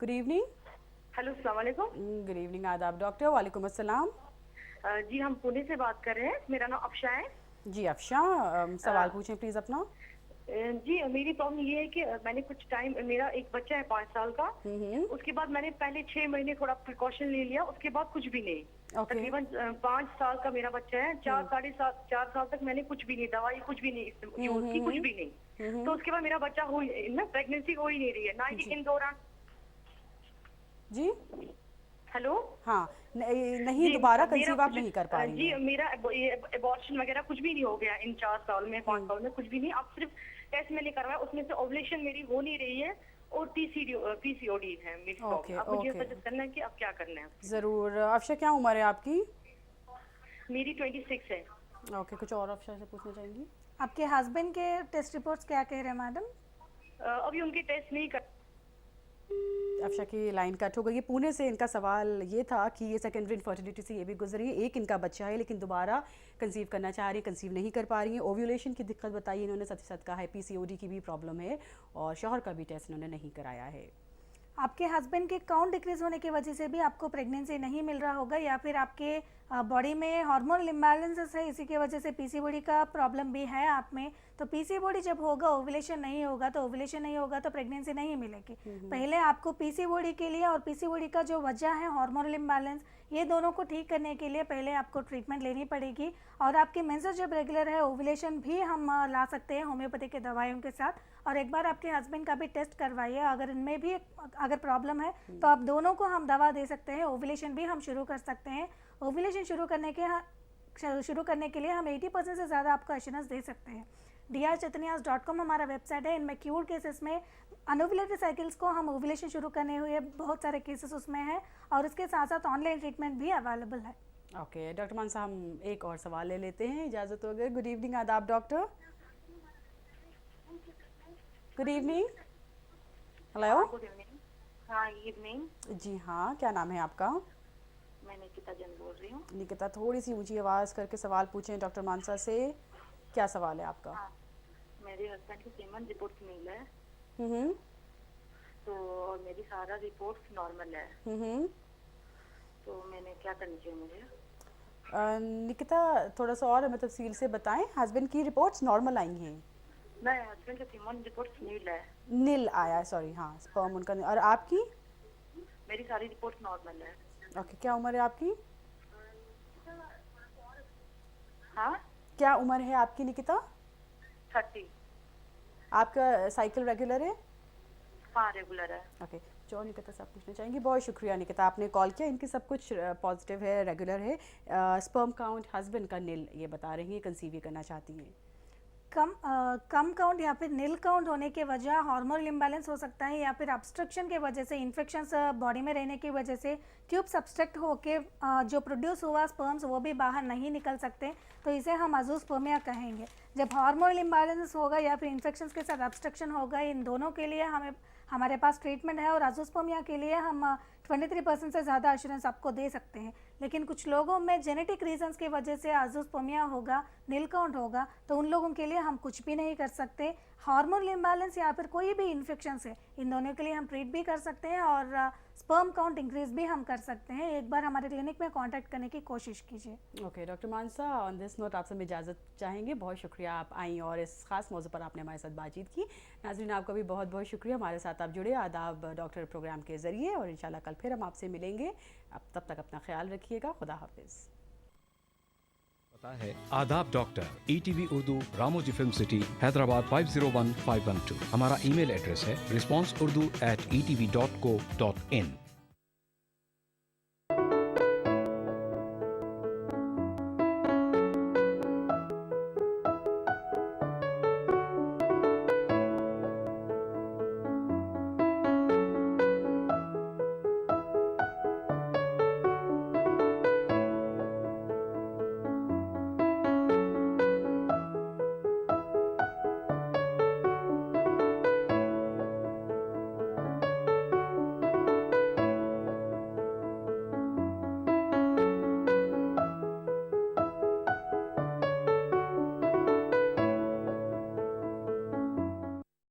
Good evening. हेलो, अस्सलाम वालेकुम। गुड इवनिंग, आदाब डॉक्टर। वालेकुम अस्सलाम। जी, हम पुणे से बात कर रहे हैं। मेरा नाम अफशा है। जी अफशा, सवाल पूछें प्लीज अपना। जी, मेरी प्रॉब्लम ये है कि मैंने कुछ टाइम, मेरा एक बच्चा है 5 साल का। उसके बाद मैंने पहले 6 महीने थोड़ा प्रिकॉशन ले लिया, उसके बाद कुछ भी नहीं। तकरीबन 5 साल का मेरा बच्चा है। 4 साल तक मैंने कुछ भी नहीं, दवाई कुछ भी नहीं यूज की, कुछ भी नहीं। तो उसके बाद मेरा बच्चा हो ना, प्रेगनेंसी हो ही नहीं रही है ना ही इन दौरान। जी हेलो, हाँ, नहीं दोबारा कंसीव आप नहीं कर पा रही जी, मेरा एबॉर्शन वगैरह कुछ भी नहीं हो गया इन 4 साल में, 5 साल में कुछ भी नहीं। अब सिर्फ टेस्ट मैंने करवाया, उसमें से ओवुलेशन मेरी हो नहीं रही है और पीसीओडी है मेरी प्रॉब्लम। अब मुझे सजेस्ट करना है कि अब क्या करना है। जरूर। अफशा, क्या उम्र है आपकी? मेरी 26 है। ओके, कुछ और अफशा से पूछना चाहेंगी? आपके हस्बैंड के टेस्ट रिपोर्ट्स क्या कह रहे हैं मैडम? अभी उनके टेस्ट नहीं कर। अफशा की लाइन कट हो गई है। पुणे से इनका सवाल ये था कि ये सेकेंडरी इनफर्टिलिटी से ये भी गुजरी है। एक इनका बच्चा है लेकिन दोबारा कंसीव करना चाह रही है, कंसीव नहीं कर पा रही है। ओव्यूलेशन की दिक्कत बताई इन्होंने, साथ ही साथ कहा है पीसीओडी की भी प्रॉब्लम है और शौहर का भी टेस्ट इन्होंने नहीं कराया है। आपके हस्बैंड के काउंट डिक्रीज होने की वजह से भी आपको प्रेगनेंसी नहीं मिल रहा होगा, या फिर आपके बॉडी में हार्मोनल इम्बैलेंसेस है, इसी की वजह से पीसीओडी का प्रॉब्लम भी है आप में। तो पीसीओडी जब होगा, ओवुलेशन नहीं होगा, तो ओवुलेशन नहीं होगा तो प्रेगनेंसी नहीं मिलेगी। पहले आपको पीसीओडी के लिए और पीसीओडी का जो वजह है हार्मोनल इम्बैलेंस, ये दोनों को ठीक करने के लिए पहले आपको ट्रीटमेंट लेनी पड़ेगी। और आपके मेंसेस जब रेगुलर है, ओवुलेशन भी हम ला सकते हैं होम्योपैथी के दवाइयों के साथ। और एक बार आपके हस्बैंड का भी टेस्ट करवाइए, अगर इनमें भी अगर प्रॉब्लम है तो आप दोनों को हम दवा दे सकते हैं। ओवुलेशन भी हम शुरू कर सकते हैं। ओवुलेशन शुरू करने के लिए हम 80% से ज़्यादा आपको एश्योरेंस दे सकते हैं। drchetnias.com हमारा वेबसाइट है। इनमें क्यूर्ड केसेस में अनओवुलेटेड साइकिल्स को हम ओवुलेशन शुरू करने हुए बहुत सारे केसेस उसमें हैं, और इसके साथ साथ ऑनलाइन ट्रीटमेंट भी अवेलेबल है। ओके डॉक्टर मानसा, हम एक और सवाल ले लेते हैं, इजाज़त हो अगर। गुड इवनिंग, आदाब doctor. Good evening. Hello. Good evening. हाँ, इवनिंग। जी हाँ, क्या नाम है आपका? मैं निकिता जैन बोल रही हूँ। निकिता, थोड़ी सी ऊंची आवाज़ करके सवाल पूछें डॉक्टर मानसा से। क्या सवाल है आपका? हाँ, मेरे हस्बैंड की सीमन रिपोर्ट मिल है, तो और मेरी सारा रिपोर्ट नॉर्मल है, तो मैंने क्या करनी चाहिए मुझे? निकिता, थोड़ा सा और हमें तफसील से बताएं। हस्बैंड की रिपोर्ट्स नॉर्मल आई हैं? नहीं, हस्बैंड की सीमन रिपोर्ट नील है। नील आया, सॉरी, हाँ, स्पर्म उनका। और आपकी? मेरी सारी रिपोर्ट नॉर्मल है। ओके, क्या उम्र है आपकी? हाँ, क्या उम्र है आपकी निकिता? 30। आपका साइकिल रेगुलर है? हाँ, रेगुलर है। ओके, जो निकिता से आप पूछना चाहेंगी? बहुत शुक्रिया निकिता, आपने कॉल किया। इनकी सब कुछ पॉजिटिव है, रेगुलर है। स्पर्म काउंट हस्बैंड का नील ये बता रही हैं, कंसीव ही करना चाहती हैं। कम काउंट या फिर नील काउंट होने के वजह हार्मोनल इम्बैलेंस हो सकता है, या फिर ऑब्स्ट्रक्शन के वजह से, इन्फेक्शंस बॉडी में रहने की वजह से ट्यूब सब्सट्रैक्ट होके जो प्रोड्यूस हुआ स्पर्म्स वो भी बाहर नहीं निकल सकते, तो इसे हम अज़ूस्पर्मिया कहेंगे। जब हार्मोनल इम्बैलेंस होगा या फिर इन्फेक्शंस के साथ ऑब्स्ट्रक्शन होगा, इन दोनों के लिए हमारे पास ट्रीटमेंट है, और अज़ूस्पर्मिया के लिए हम 23% से ज़्यादा एश्योरेंस आपको दे सकते हैं। लेकिन कुछ लोगों में जेनेटिक रीजंस की वजह से अज़ूस्पर्मिया होगा, नील काउंट होगा, तो उन लोगों के लिए हम कुछ भी नहीं कर सकते। हार्मोनल इम्बैलेंस या फिर कोई भी इन्फेक्शन है, इन दोनों के लिए हम ट्रीट भी कर सकते हैं और स्पर्म काउंट इंक्रीज भी हम कर सकते हैं। एक बार हमारे क्लिनिक में कांटेक्ट करने की कोशिश कीजिए। Okay doctor Mansa, on this note आपसे इजाज़त चाहेंगे। बहुत शुक्रिया आप आई और इस खास मौजू पर आपने हमारे साथ बातचीत की। नाज़रीन, आपका भी बहुत बहुत शुक्रिया, हमारे साथ आप जुड़े आदाब डॉक्टर प्रोग्राम के ज़रिए, और इंशाल्लाह कल फिर हम आपसे मिलेंगे। अब तब तक अपना ख्याल रखिएगा। खुदा हाफिज़। है आदाब doctor, ETV Urdu, Ramoji film city, Hyderabad 501512। हमारा ईमेल एड्रेस है responseurdu@etv.co.in।